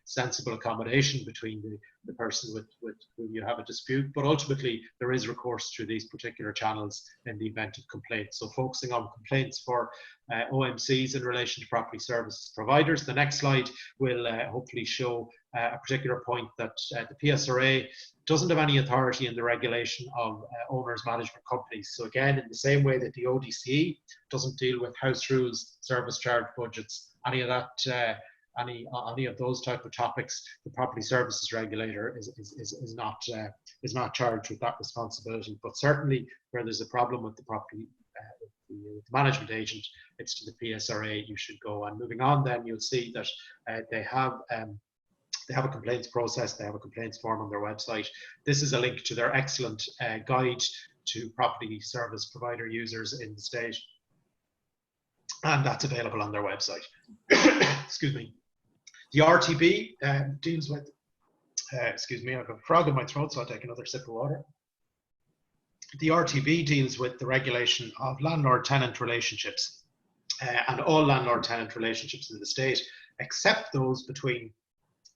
S1: sensible accommodation between the person with whom you have a dispute, but ultimately there is recourse through these particular channels in the event of complaints. So focusing on complaints for OMCs in relation to property services providers. The next slide will hopefully show a particular point that the PSRA doesn't have any authority in the regulation of owners management companies. So again, in the same way that the ODCE doesn't deal with house rules, service charge budgets, any of that, any of those type of topics, the property services regulator is not charged with that responsibility. But certainly where there's a problem with the property the management agent, it's to the PSRA you should go. And moving on, then you'll see that they have a complaints process, they have a complaints form on their website. This is a link to their excellent guide to property service provider users in the state, and that's available on their website. Excuse me. The RTB deals with, excuse me, I've got a frog in my throat, so I'll take another sip of water. The RTB deals with the regulation of landlord-tenant relationships and all landlord-tenant relationships in the state, except those between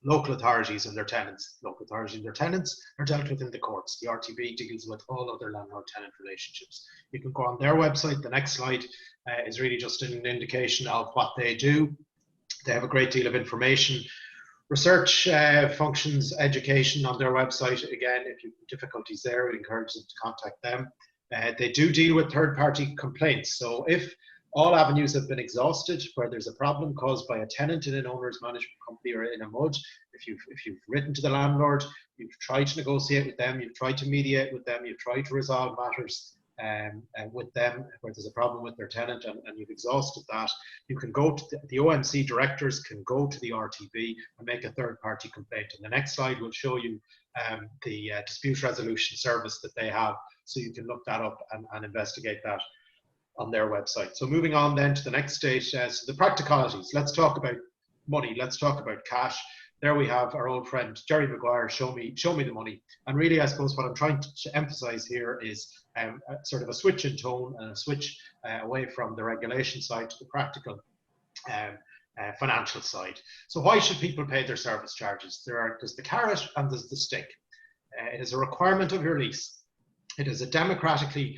S1: local authorities and their tenants. Local authorities and their tenants are dealt with in the courts. The RTB deals with all other landlord-tenant relationships. You can go on their website. The next slide is really just an indication of what they do. They have a great deal of information, research functions, education on their website. Again, if you have difficulties there, we encourage them to contact them. They do deal with third-party complaints. So if all avenues have been exhausted where there's a problem caused by a tenant in an owner's management company or in a MUD, if you've written to the landlord, you've tried to negotiate with them, you've tried to mediate with them, you've tried to resolve matters with them where there's a problem with their tenant, and you've exhausted that, you can go to the OMC directors can go to the RTB and make a third-party complaint. And the next slide will show you the dispute resolution service that they have, so you can look that up and investigate that on their website. So moving on then to the next stage, so the practicalities. Let's talk about money. Let's talk about cash. There we have our old friend Jerry Maguire, show me the money. And really, I suppose what I'm trying to emphasize here is sort of a switch in tone and a switch away from the regulation side to the practical financial side. So why should people pay their service charges? There's the carrot and there's the stick. It is a requirement of your lease. It is a democratically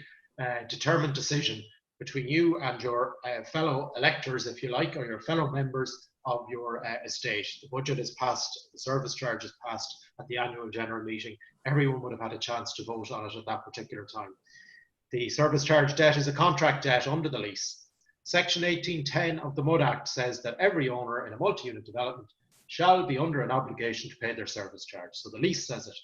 S1: determined decision between you and your fellow electors, if you like, or your fellow members of your estate. The budget is passed, the service charge is passed at the annual general meeting. Everyone would have had a chance to vote on it at that particular time. The service charge debt is a contract debt under the lease. Section 1810 of the MUD Act says that every owner in a multi-unit development shall be under an obligation to pay their service charge. So the lease says it,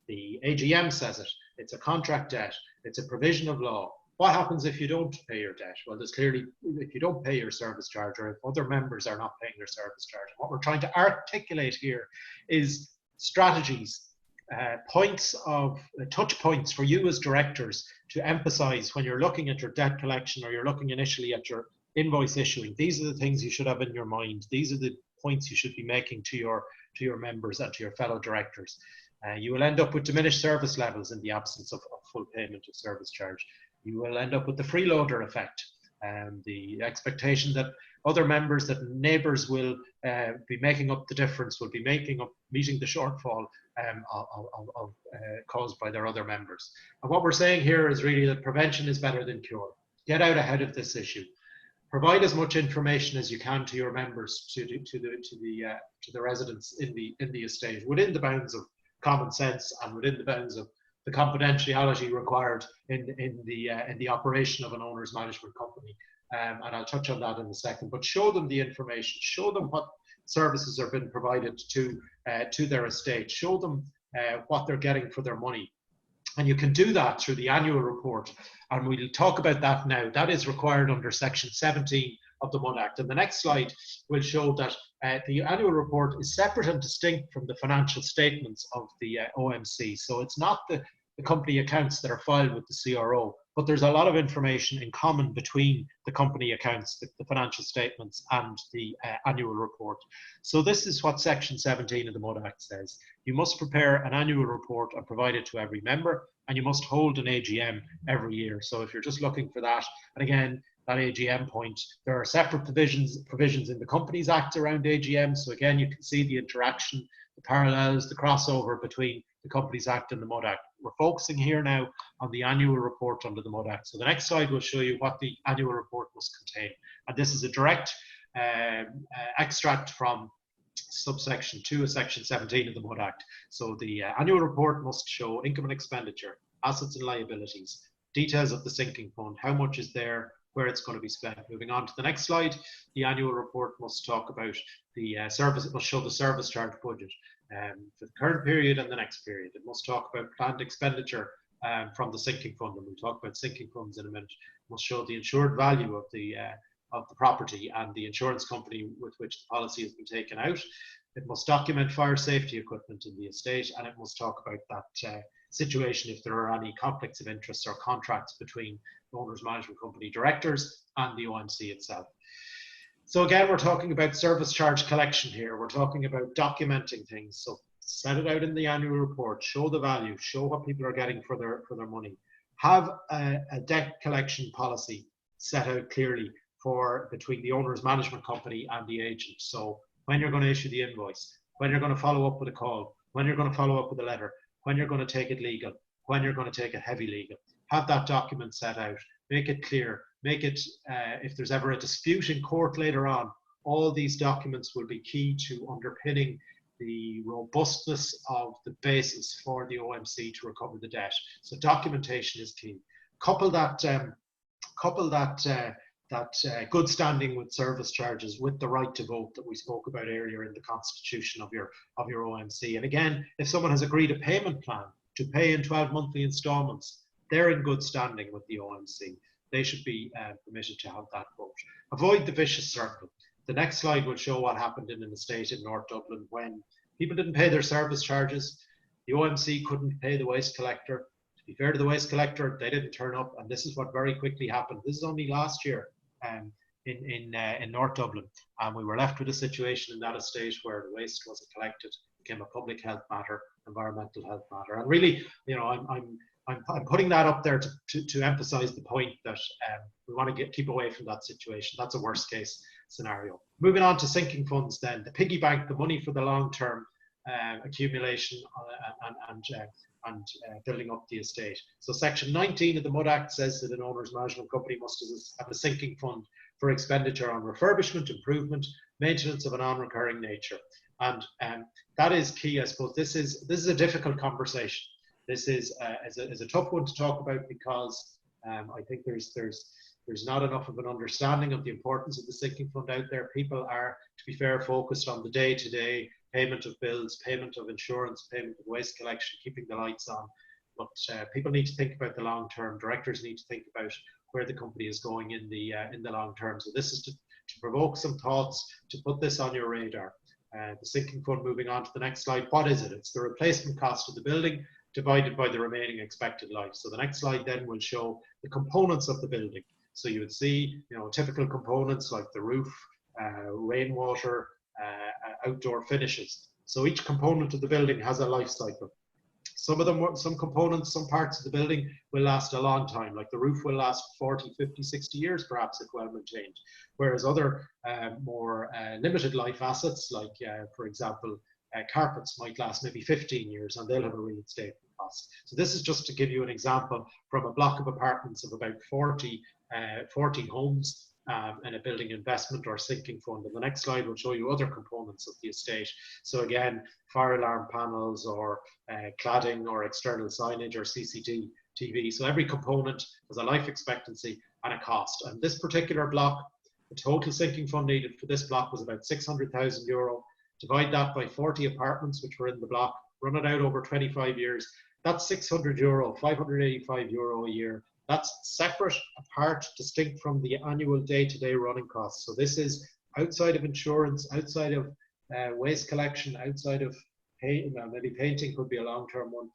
S1: the AGM says it, it's a contract debt, it's a provision of law. What happens if you don't pay your debt? Well, there's clearly, if you don't pay your service charge, or if other members are not paying their service charge. What we're trying to articulate here is strategies, points of touch points for you as directors to emphasize when you're looking at your debt collection, or you're looking initially at your invoice issuing. These are the things you should have in your mind. These are the points you should be making to your members and to your fellow directors. You will end up with diminished service levels in the absence of full payment of service charge. You will end up with the freeloader effect, and the expectation that other members, that neighbours will be making up the difference, will be meeting the shortfall caused by their other members. And what we're saying here is really that prevention is better than cure. Get out ahead of this issue. Provide as much information as you can to your members, to the residents in the estate, within the bounds of common sense and within the bounds of the confidentiality required in the operation of an owner's management company. And I'll touch on that in a second, but show them the information, show them what services are being provided to their estate, show them what they're getting for their money. And you can do that through the annual report, and we'll talk about that now. That is required under section 17 of the MUD Act. And the next slide will show that the annual report is separate and distinct from the financial statements of the OMC. So it's not the company accounts that are filed with the CRO. but there's a lot of information in common between the company accounts, the financial statements, and the annual report. So this is what Section 17 of the MUD Act says. You must prepare an annual report and provide it to every member, and you must hold an AGM every year. So if you're just looking for that, and again, that AGM point, there are separate provisions in the Companies Act around AGM. So again, you can see the interaction, the parallels, the crossover between the Companies Act and the MUD Act. We're focusing here now on the annual report under the MUD Act. So the next slide will show you what the annual report must contain. And this is a direct extract from subsection 2 of Section 17 of the MUD Act. So the annual report must show income and expenditure, assets and liabilities, details of the sinking fund, how much is there, where it's going to be spent. Moving on to the next slide, the annual report must talk about the service. It must show the service charge budget for the current period and the next period. It must talk about planned expenditure from the sinking fund, and we'll talk about sinking funds in a minute. It must show the insured value of the property and the insurance company with which the policy has been taken out. It must document fire safety equipment in the estate, and it must talk about that situation if there are any conflicts of interest or contracts between the owner's management company directors and the OMC itself. So again, we're talking about service charge collection here. We're talking about documenting things. So set it out in the annual report, show the value, show what people are getting for their money. Have a debt collection policy set out clearly between the owner's management company and the agent. So when you're going to issue the invoice, when you're going to follow up with a call, when you're going to follow up with a letter, when you're going to take it legal, when you're going to take it heavy legal. Have that document set out, make it clear, make it, if there's ever a dispute in court later on, all these documents will be key to underpinning the robustness of the basis for the OMC to recover the debt. So documentation is key. Couple that good standing with service charges with the right to vote that we spoke about earlier in the constitution of your OMC. And again, if someone has agreed a payment plan to pay in 12 monthly installments, they're in good standing with the OMC. They should be permitted to have that vote. Avoid the vicious circle. The next slide will show what happened in an estate in North Dublin when people didn't pay their service charges. The OMC couldn't pay the waste collector. To be fair to the waste collector, they didn't turn up, and this is what very quickly happened. This is only last year in North Dublin, and we were left with a situation in that estate where the waste wasn't collected, became a public health matter, environmental health matter, and really, you know, I'm putting that up there to emphasize the point that we want to keep away from that situation. That's a worst case scenario. Moving on to sinking funds then, the piggy bank, the money for the long-term accumulation and building up the estate. So section 19 of the MUD Act says that an owner's management company must have a sinking fund for expenditure on refurbishment, improvement, maintenance of a non-recurring nature. And that is key, I suppose. This is a difficult conversation. This is a tough one to talk about because I think there's not enough of an understanding of the importance of the sinking fund out there. People are, to be fair, focused on the day-to-day payment of bills, payment of insurance, payment of waste collection, keeping the lights on. But people need to think about the long term. Directors need to think about where the company is going in the long term. So this is to provoke some thoughts, to put this on your radar. The sinking fund, moving on to the next slide, what is it? It's the replacement cost of the building divided by the remaining expected life. So the next slide then will show the components of the building. So you would see, you know, typical components like the roof, rainwater, outdoor finishes. So each component of the building has a life cycle. Some components, some parts of the building will last a long time, like the roof will last 40, 50, 60 years perhaps if well maintained. Whereas other more limited life assets, like for example, carpets might last maybe 15 years and they'll have a reinstatement cost. So this is just to give you an example from a block of apartments of about 40 homes in a building investment or sinking fund. And the next slide will show you other components of the estate. So again, fire alarm panels or cladding or external signage or CCTV. So every component has a life expectancy and a cost. And this particular block, the total sinking fund needed for this block was about €600,000. Divide that by 40 apartments which were in the block, run it out over 25 years. That's €600, €585 a year. That's separate, apart, distinct from the annual day-to-day running costs. So this is outside of insurance, outside of waste collection, outside of maybe painting could be a long-term one,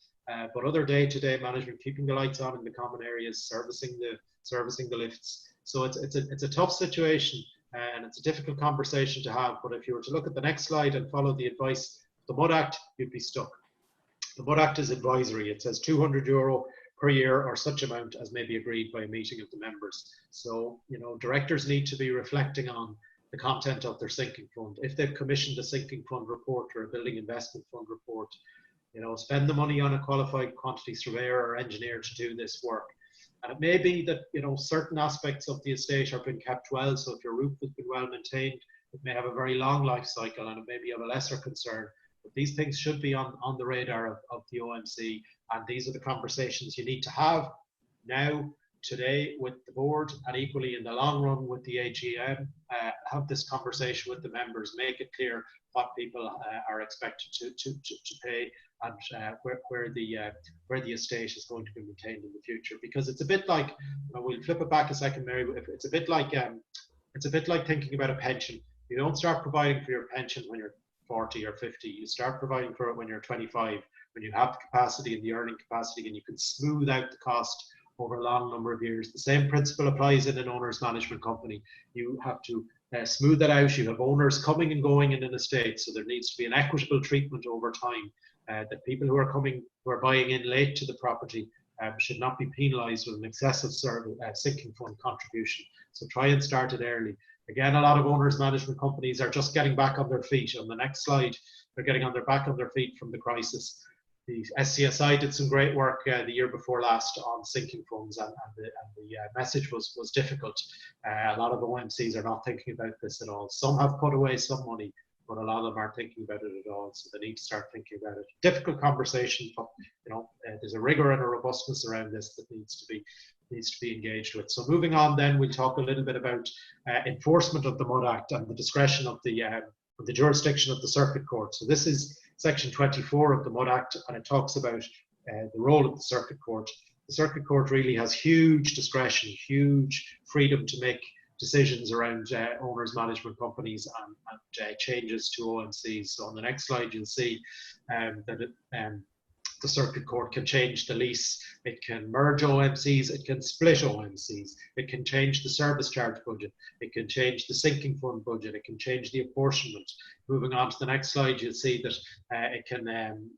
S1: but other day-to-day management, keeping the lights on in the common areas, servicing the lifts. So it's a tough situation, and it's a difficult conversation to have. But if you were to look at the next slide and follow the advice of the MUD Act, you'd be stuck. The MUD Act is advisory. It says €200 per year or such amount as may be agreed by a meeting of the members. So, you know, directors need to be reflecting on the content of their sinking fund. If they've commissioned a sinking fund report or a building investment fund report, you know, spend the money on a qualified quantity surveyor or engineer to do this work. And it may be that, you know, certain aspects of the estate have been kept well. So if your roof has been well maintained, it may have a very long life cycle and it may be of a lesser concern. But these things should be on the radar of the OMC. And these are the conversations you need to have now, today, with the board, and equally in the long run with the AGM. Have this conversation with the members, make it clear what people are expected to pay, and where the estate is going to be maintained in the future. Because it's a bit like, we'll flip it back a second, Mary. It's a bit like thinking about a pension. You don't start providing for your pension when you're 40 or 50. You start providing for it when you're 25, when you have the capacity and the earning capacity, and you can smooth out the cost over a long number of years. The same principle applies in an owner's management company. You have to smooth that out. You have owners coming and going in an estate, so there needs to be an equitable treatment over time. That people who are buying in late to the property should not be penalised with an excessive sinking fund contribution. So try and start it early. Again, a lot of owners management companies are just getting back on their feet. On the next slide, they're getting back on their feet from the crisis. The SCSI did some great work the year before last on sinking funds, and the message was difficult. A lot of OMCs are not thinking about this at all. Some have put away some money, but a lot of them aren't thinking about it at all. So they need to start thinking about it. Difficult conversation, but there's a rigor and a robustness around this that needs to be engaged with. So moving on, then we'll talk a little bit about enforcement of the MUD Act and the discretion of the jurisdiction of the Circuit Court. So this is Section 24 of the MUD Act, and it talks about the role of the Circuit Court. The Circuit Court really has huge discretion, huge freedom to make decisions around owners management companies and changes to OMCs. So on the next slide, you'll see that the Circuit Court can change the lease, it can merge OMCs, it can split OMCs, it can change the service charge budget, it can change the sinking fund budget, it can change the apportionment. Moving on to the next slide, you'll see that it can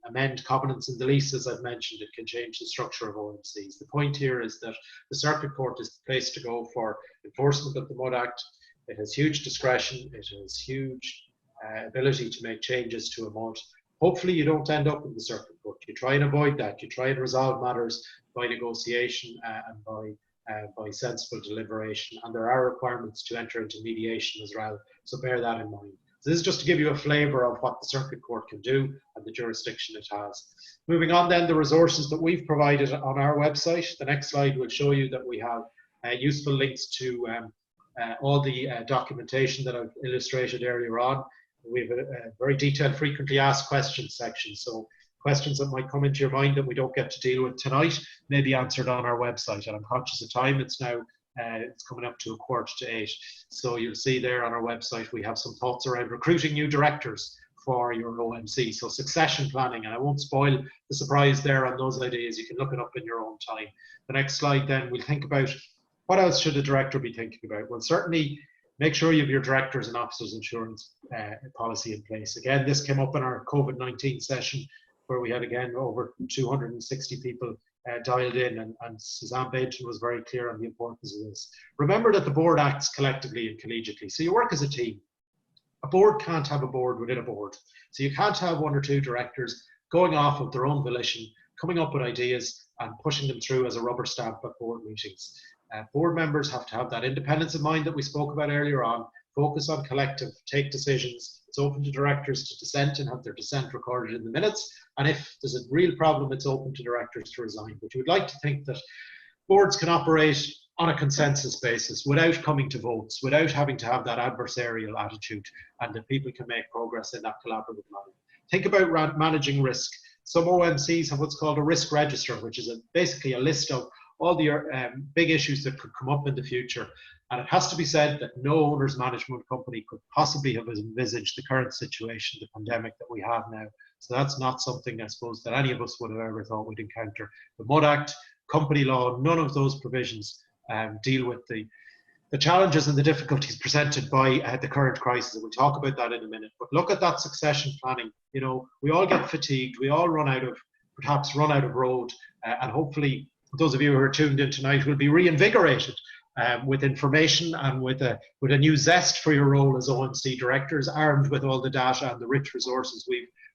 S1: amend covenants in the lease, as I've mentioned. It can change the structure of OMCs. The point here is that the Circuit Court is the place to go for enforcement of the MUD Act. It has huge discretion, it has huge ability to make changes to a MUD. Hopefully you don't end up in the Circuit Court. You try and avoid that. You try and resolve matters by negotiation and by sensible deliberation. And there are requirements to enter into mediation as well. So bear that in mind. So this is just to give you a flavour of what the Circuit Court can do and the jurisdiction it has. Moving on then, the resources that we've provided on our website. The next slide will show you that we have useful links to all the documentation that I've illustrated earlier on. We have a very detailed frequently asked questions section. So questions that might come into your mind that we don't get to deal with tonight may be answered on our website. And I'm conscious of time. It's now it's coming up to 7:45. So you'll see there on our website we have some thoughts around recruiting new directors for your OMC. So succession planning, and I won't spoil the surprise there on those ideas. You can look it up in your own time. The next slide then, we'll think about what else should a director be thinking about. Well, certainly make sure you have your directors and officers insurance policy in place. Again, this came up in our COVID-19 session where we had, again, over 260 people dialed in, and Suzanne Bainton was very clear on the importance of this. Remember that the board acts collectively and collegiately, so you work as a team. A board can't have a board within a board. So you can't have one or two directors going off of their own volition, coming up with ideas and pushing them through as a rubber stamp at board meetings. Board members have to have that independence of mind that we spoke about earlier on, focus on collective, take decisions. It's open to directors to dissent and have their dissent recorded in the minutes. And if there's a real problem, it's open to directors to resign. But you would like to think that boards can operate on a consensus basis without coming to votes, without having to have that adversarial attitude, and that people can make progress in that collaborative manner. Think about managing risk. Some OMCs have what's called a risk register, which is basically a list of all the big issues that could come up in the future. And it has to be said that no owner's management company could possibly have envisaged the current situation, the pandemic that we have now. So that's not something, I suppose, that any of us would have ever thought we'd encounter. The MUD Act, company law, none of those provisions deal with the challenges and the difficulties presented by the current crisis. And we'll talk about that in a minute. But look at that succession planning. You know, we all get fatigued. We all perhaps run out of road. And hopefully, those of you who are tuned in tonight will be reinvigorated with information and with a new zest for your role as OMC directors, armed with all the data and the rich resources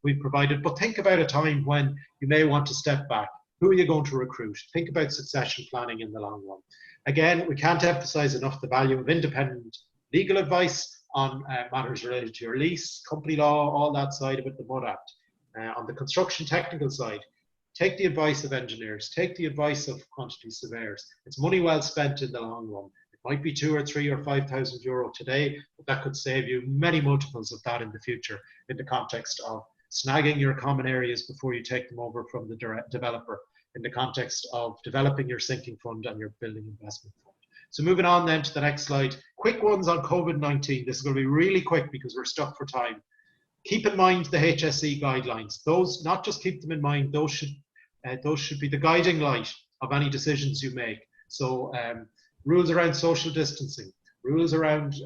S1: we've provided. But think about a time when you may want to step back. Who are you going to recruit? Think about succession planning in the long run. Again, we can't emphasize enough the value of independent legal advice on matters related to your lease, company law, all that side of it, the MUD Act. On the construction technical side, take the advice of engineers, take the advice of quantity surveyors. It's money well spent in the long run. It might be 2 or 3 or 5,000 euro today, but that could save you many multiples of that in the future in the context of snagging your common areas before you take them over from the developer, in the context of developing your sinking fund and your building investment fund. So moving on then to the next slide. Quick ones on COVID-19. This is going to be really quick because we're stuck for time. Keep in mind the HSE guidelines. Those, not just keep them in mind, those should be the guiding light of any decisions you make. So rules around social distancing, rules around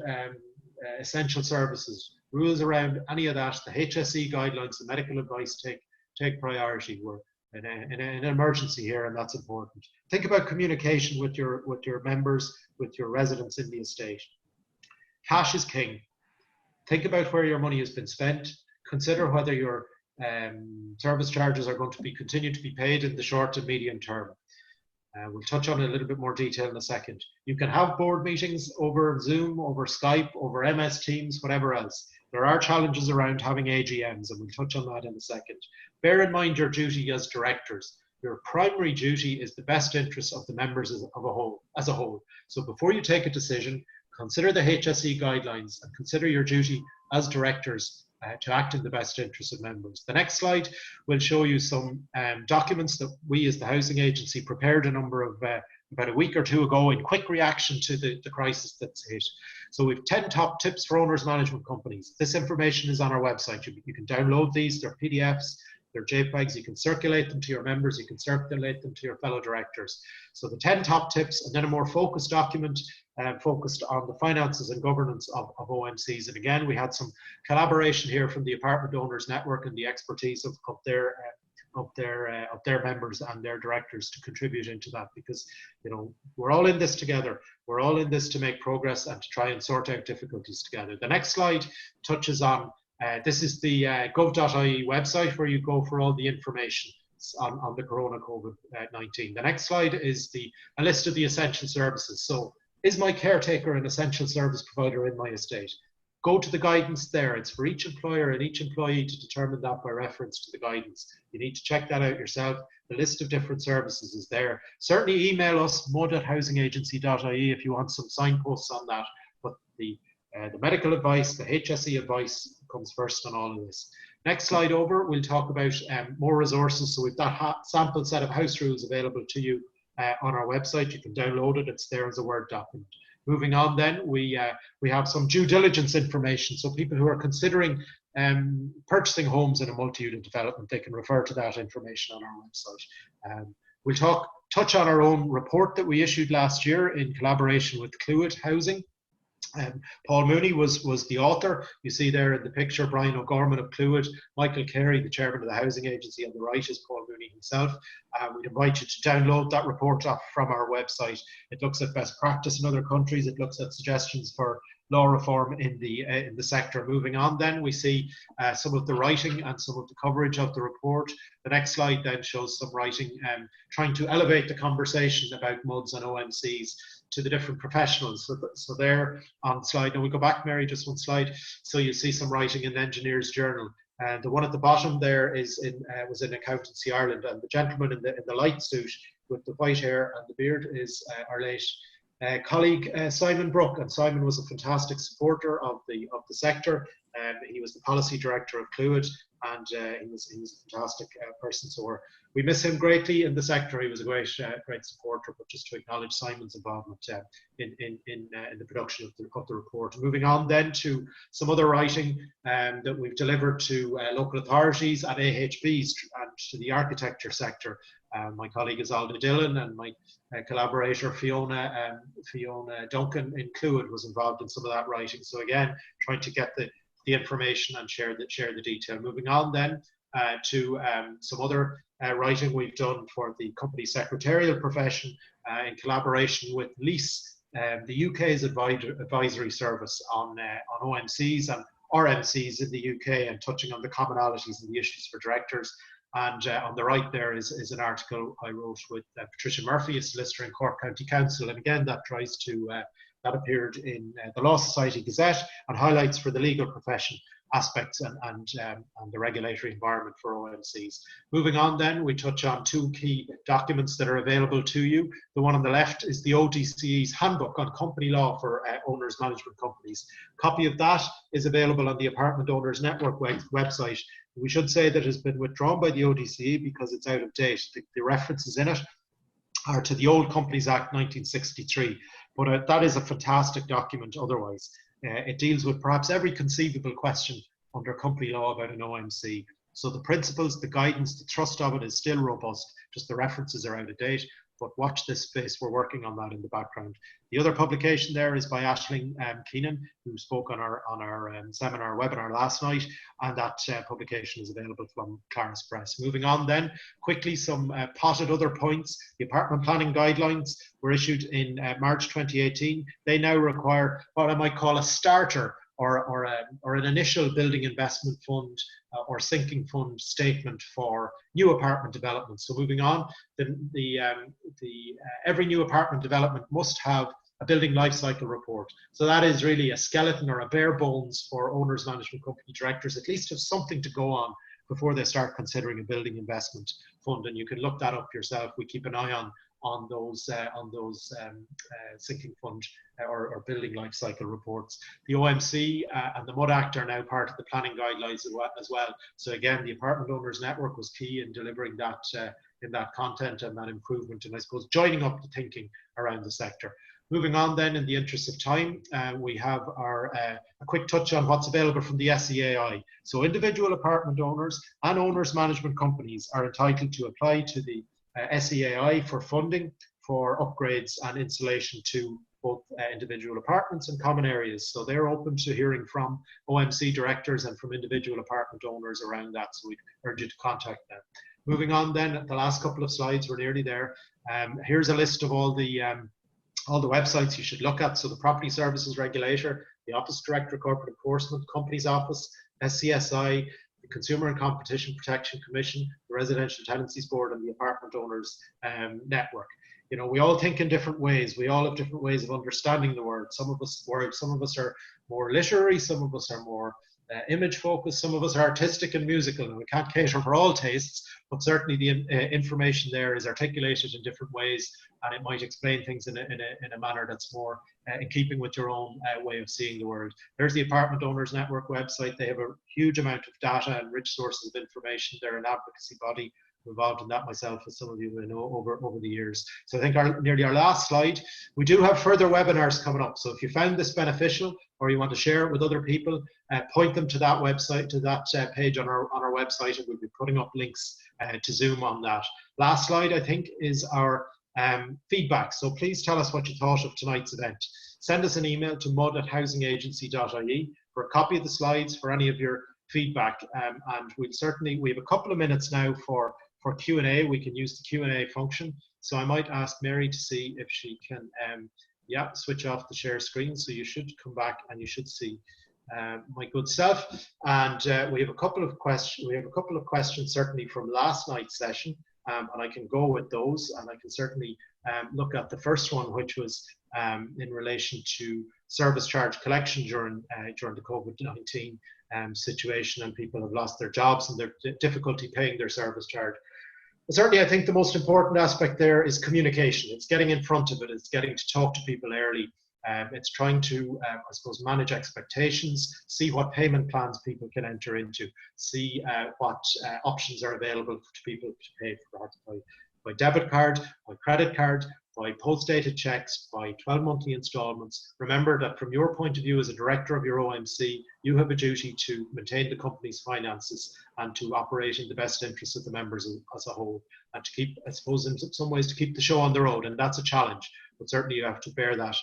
S1: essential services, rules around any of that, the HSE guidelines, the medical advice take priority. We're in an emergency here, and that's important. Think about communication with your members, with your residents in the estate. Cash is king. Think about where your money has been spent. Consider whether your service charges are going to continue to be paid in the short and medium term. We'll touch on it in a little bit more detail in a second. You can have board meetings over Zoom, over Skype, over MS Teams, whatever else. There are challenges around having AGMs, and we'll touch on that in a second. Bear in mind your duty as directors. Your primary duty is the best interests of the members as a whole. So before you take a decision, consider the HSE guidelines and consider your duty as directors to act in the best interests of members. The next slide will show you some documents that we as the housing agency prepared a number of about a week or two ago in quick reaction to the crisis that's hit. So we've 10 top tips for owners management companies. This information is on our website. You can download these, they're PDFs, they're JPEGs, you can circulate them to your members, you can circulate them to your fellow directors. So the 10 top tips, and then a more focused document focused on the finances and governance of OMCs. And again, we had some collaboration here from the Apartment Owners Network and the expertise of their members and their directors to contribute into that, because you know we're all in this together. We're all in this to make progress and to try and sort out difficulties together. The next slide touches on this is the gov.ie website where you go for all the information on the corona COVID-19. The next slide is a list of the essential services. So is my caretaker an essential service provider in my estate? Go to the guidance there. It's for each employer and each employee to determine that by reference to the guidance. You need to check that out yourself. The list of different services is there. Certainly email us, mud@housingagency.ie, if you want some signposts on that. But the medical advice, the HSE advice comes first on all of this. Next slide over, we'll talk about more resources. So we've got a sample set of house rules available to you on our website. You can download it. It's there as a Word document. Moving on then, we have some due diligence information. So people who are considering purchasing homes in a multi-unit development, they can refer to that information on our website. We'll touch on our own report that we issued last year in collaboration with Clúid Housing. Paul Mooney was the author. You see there in the picture Brian O'Gorman of Clúid, Michael Carey, the chairman of the housing agency, on the right is Paul Mooney himself. We'd invite you to download that report from our website. It looks at best practice in other countries. It looks at suggestions for law reform in the sector. Moving on then, we see some of the writing and some of the coverage of the report. The next slide then shows some writing trying to elevate the conversation about MUDs and OMCs to the different professionals. So there on slide, and we go back, Mary, just one slide. So you see some writing in the Engineers Journal. And the one at the bottom there was in Accountancy Ireland, and the gentleman in the light suit with the white hair and the beard is our late colleague Simon Brook, and Simon was a fantastic supporter of the sector. He was the policy director of Clúid, and he was a fantastic person. So we miss him greatly in the sector. He was a great supporter. But just to acknowledge Simon's involvement in the production of the report. Moving on then to some other writing that we've delivered to local authorities and AHBs and to the architecture sector. My colleague is Alda Dillon, and my collaborator Fiona Duncan in Clúid was involved in some of that writing. So again, trying to get the information and share the detail. Moving on then to some other writing we've done for the company secretarial profession in collaboration with Lease, the UK's advisory service on OMCs and RMCs in the UK, and touching on the commonalities and the issues for directors. And on the right there is an article I wrote with Patricia Murphy, a solicitor in Cork County Council, and again that tries to that appeared in the Law Society Gazette and highlights for the legal profession aspects and the regulatory environment for OMCs. Moving on then, we touch on two key documents that are available to you. The one on the left is the ODCE's Handbook on Company Law for Owners Management Companies. A copy of that is available on the Apartment Owners Network website. We should say that it has been withdrawn by the ODCE because it's out of date. The references in it are to the Old Companies Act 1963, but that is a fantastic document otherwise. It deals with perhaps every conceivable question under company law about an OMC. So the principles, the guidance, the thrust of it is still robust, just the references are out of date. But watch this space, we're working on that in the background. The other publication there is by Aisling Keenan, who spoke on our webinar last night, and that publication is available from Clarence Press. Moving on then, quickly some potted other points. The apartment planning guidelines were issued in March 2018. They now require what I might call a starter or an initial building investment fund or sinking fund statement for new apartment development. So moving on, every new apartment development must have a building life cycle report. So that is really a skeleton or a bare bones for owners management company directors, at least have something to go on before they start considering a building investment fund. And you can look that up yourself. We keep an eye on those sinking fund or building life cycle reports. The OMC and the MUD Act are now part of the planning guidelines as well. So again, the Apartment Owners Network was key in delivering that in that content and that improvement, and I suppose joining up the thinking around the sector. Moving on then, in the interest of time, we have a quick touch on what's available from the SCSI. So individual apartment owners and owners management companies are entitled to apply to the SCSI for funding for upgrades and insulation to both individual apartments and common areas. So they're open to hearing from OMC directors and from individual apartment owners around that. So we urge you to contact them. Moving on then, the last couple of slides, we're nearly there. Here's a list of all the websites you should look at. So the Property Services Regulator, the Office Director of Corporate Enforcement, Companies Office, SCSI, the Consumer and Competition Protection Commission, the Residential Tenancies Board, and the Apartment Owners Network. You know, we all think in different ways. We all have different ways of understanding the word. Some of us are more literary, some of us are more image focused, some of us are artistic and musical, and we can't cater for all tastes, but certainly the information there is articulated in different ways, and it might explain things in a manner that's more in keeping with your own way of seeing the world. There's the Apartment Owners Network website. They have a huge amount of data and rich sources of information. They're an advocacy body. Involved in that myself, as some of you may know, over the years. So I think nearly our last slide. We do have further webinars coming up. So if you found this beneficial or you want to share it with other people, point them to that website, to that page on our website, and we'll be putting up links to Zoom on that. Last slide, I think, is our feedback. So please tell us what you thought of tonight's event. Send us an email to mud@housingagency.ie for a copy of the slides, for any of your feedback, and we have a couple of minutes now for Q&A. We can use the Q&A function. So I might ask Mary to see if she can, switch off the share screen. So you should come back and you should see my good self. And we have a couple of questions. We have a couple of questions certainly from last night's session, and I can go with those. And I can certainly look at the first one, which was in relation to service charge collection during the COVID-19 situation, and people have lost their jobs and their difficulty paying their service charge. Certainly, I think the most important aspect there is communication. It's getting in front of it. It's getting to talk to people early. It's trying to, I suppose, manage expectations, see what payment plans people can enter into, see what options are available to people to pay for that by debit card, by credit card, by post-dated checks, by 12 monthly installments. Remember that from your point of view as a director of your OMC, you have a duty to maintain the company's finances and to operate in the best interests of the members as a whole, and to keep, I suppose, in some ways, to keep the show on the road. And that's a challenge, but certainly you have to bear that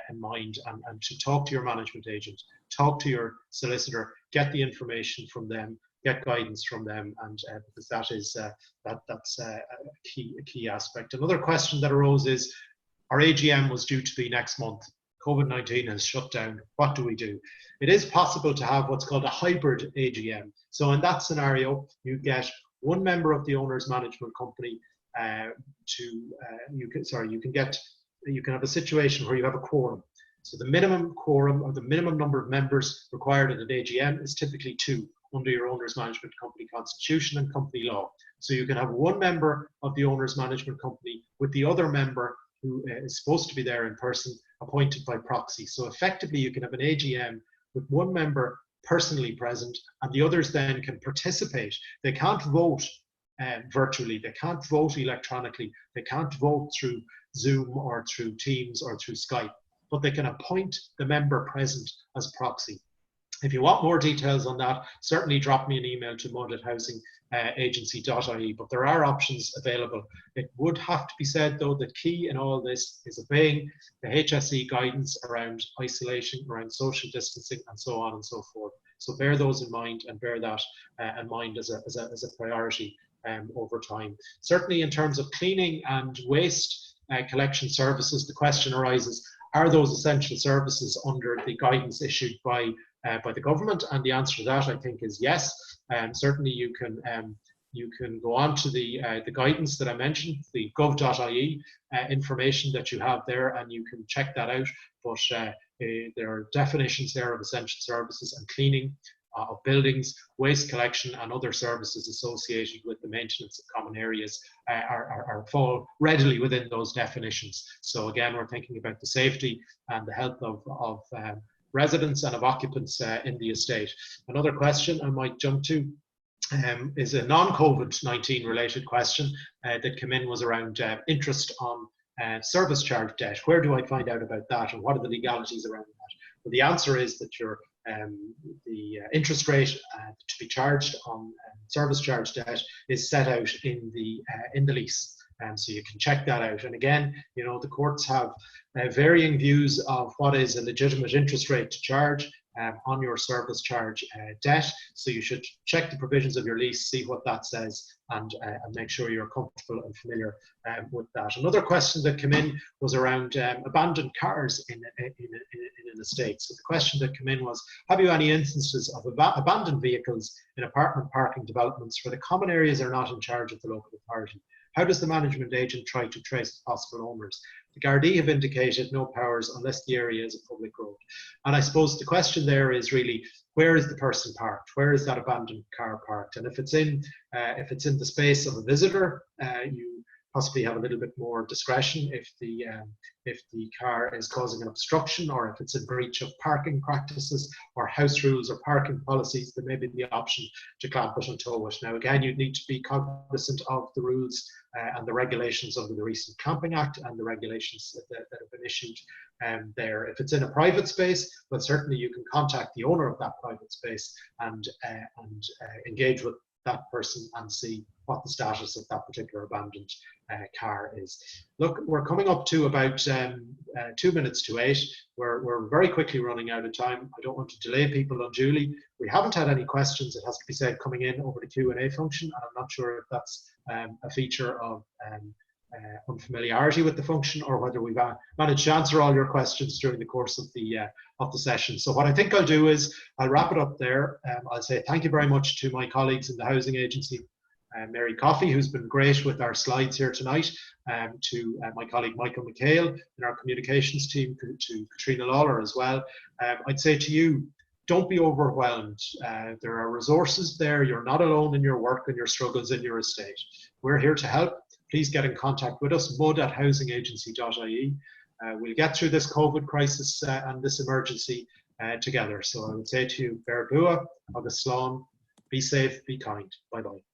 S1: in mind, and to talk to your management agent, talk to your solicitor, get the information from them, get guidance from them, and because that is that's a key aspect. Another question that arose is, our AGM was due to be next month. COVID-19 has shut down. What do we do? It is possible to have what's called a hybrid AGM. So in that scenario, you get one member of the owner's management company you can have a situation where you have a quorum. So the minimum quorum, or the minimum number of members required at an AGM, is typically 2 under your owner's management company constitution and company law. So you can have one member of the owner's management company with the other member who is supposed to be there in person, appointed by proxy. So effectively you can have an AGM with one member personally present, and the others then can participate. They can't vote virtually, they can't vote electronically, they can't vote through Zoom or through Teams or through Skype, but they can appoint the member present as proxy. If you want more details on that, certainly drop me an email to mud@housingagency.ie, but there are options available. It would have to be said, though, the key in all this is obeying the HSE guidance around isolation, around social distancing, and so on and so forth. So bear those in mind, and bear that in mind as a priority over time. Certainly in terms of cleaning and waste collection services, the question arises, are those essential services under the guidance issued by the government? And the answer to that, I think, is yes. Certainly you can go on to the guidance that I mentioned, the gov.ie information that you have there, and you can check that out. But there are definitions there of essential services, and cleaning of buildings, waste collection, and other services associated with the maintenance of common areas fall readily within those definitions. So again, we're thinking about the safety and the health of residents and of occupants in the estate. Another question I might jump to is a non-COVID-19 related question that came in, was around interest on service charge debt. Where do I find out about that, and what are the legalities around that? Well, the answer is that the interest rate to be charged on service charge debt is set out in the lease. So you can check that out. And again, you know, the courts have varying views of what is a legitimate interest rate to charge on your service charge debt. So you should check the provisions of your lease, see what that says, and make sure you're comfortable and familiar with that. Another question that came in was around abandoned cars in an estate. So the question that came in was, have you any instances of abandoned vehicles in apartment parking developments where the common areas are not in charge of the local authority? How does the management agent try to trace the possible owners? The Gardaí have indicated no powers unless the area is a public road. And I suppose the question there is really, where is the person parked? Where is that abandoned car parked? And if it's in the space of a visitor, you possibly have a little bit more discretion if the car is causing an obstruction, or if it's in breach of parking practices or house rules or parking policies, there may be the option to clamp it and tow it. Now, again, you need to be cognizant of the rules and the regulations under the recent Clamping Act and the regulations that have been issued there. If it's in a private space, well, certainly you can contact the owner of that private space and engage with that person and see what the status of that particular abandoned car is. Look, we're coming up to about 2 minutes to 8. We're very quickly running out of time. I don't want to delay people unduly. We haven't had any questions, it has to be said, coming in over the Q&A function, and I'm not sure if that's a feature of unfamiliarity with the function, or whether we've managed to answer all your questions during the course of the session. So what I think I'll do is I'll wrap it up there. I'll say thank you very much to my colleagues in the Housing Agency, Mary Coffey, who's been great with our slides here tonight, to my colleague Michael McHale in our communications team, to Katrina Lawler as well. I'd say to you, don't be overwhelmed. There are resources there. You're not alone in your work and your struggles in your estate. We're here to help. Please get in contact with us, mud@housingagency.ie. We'll get through this COVID crisis and this emergency together. So I would say to you, Bear Bua, August Sloan, be safe, be kind. Bye-bye.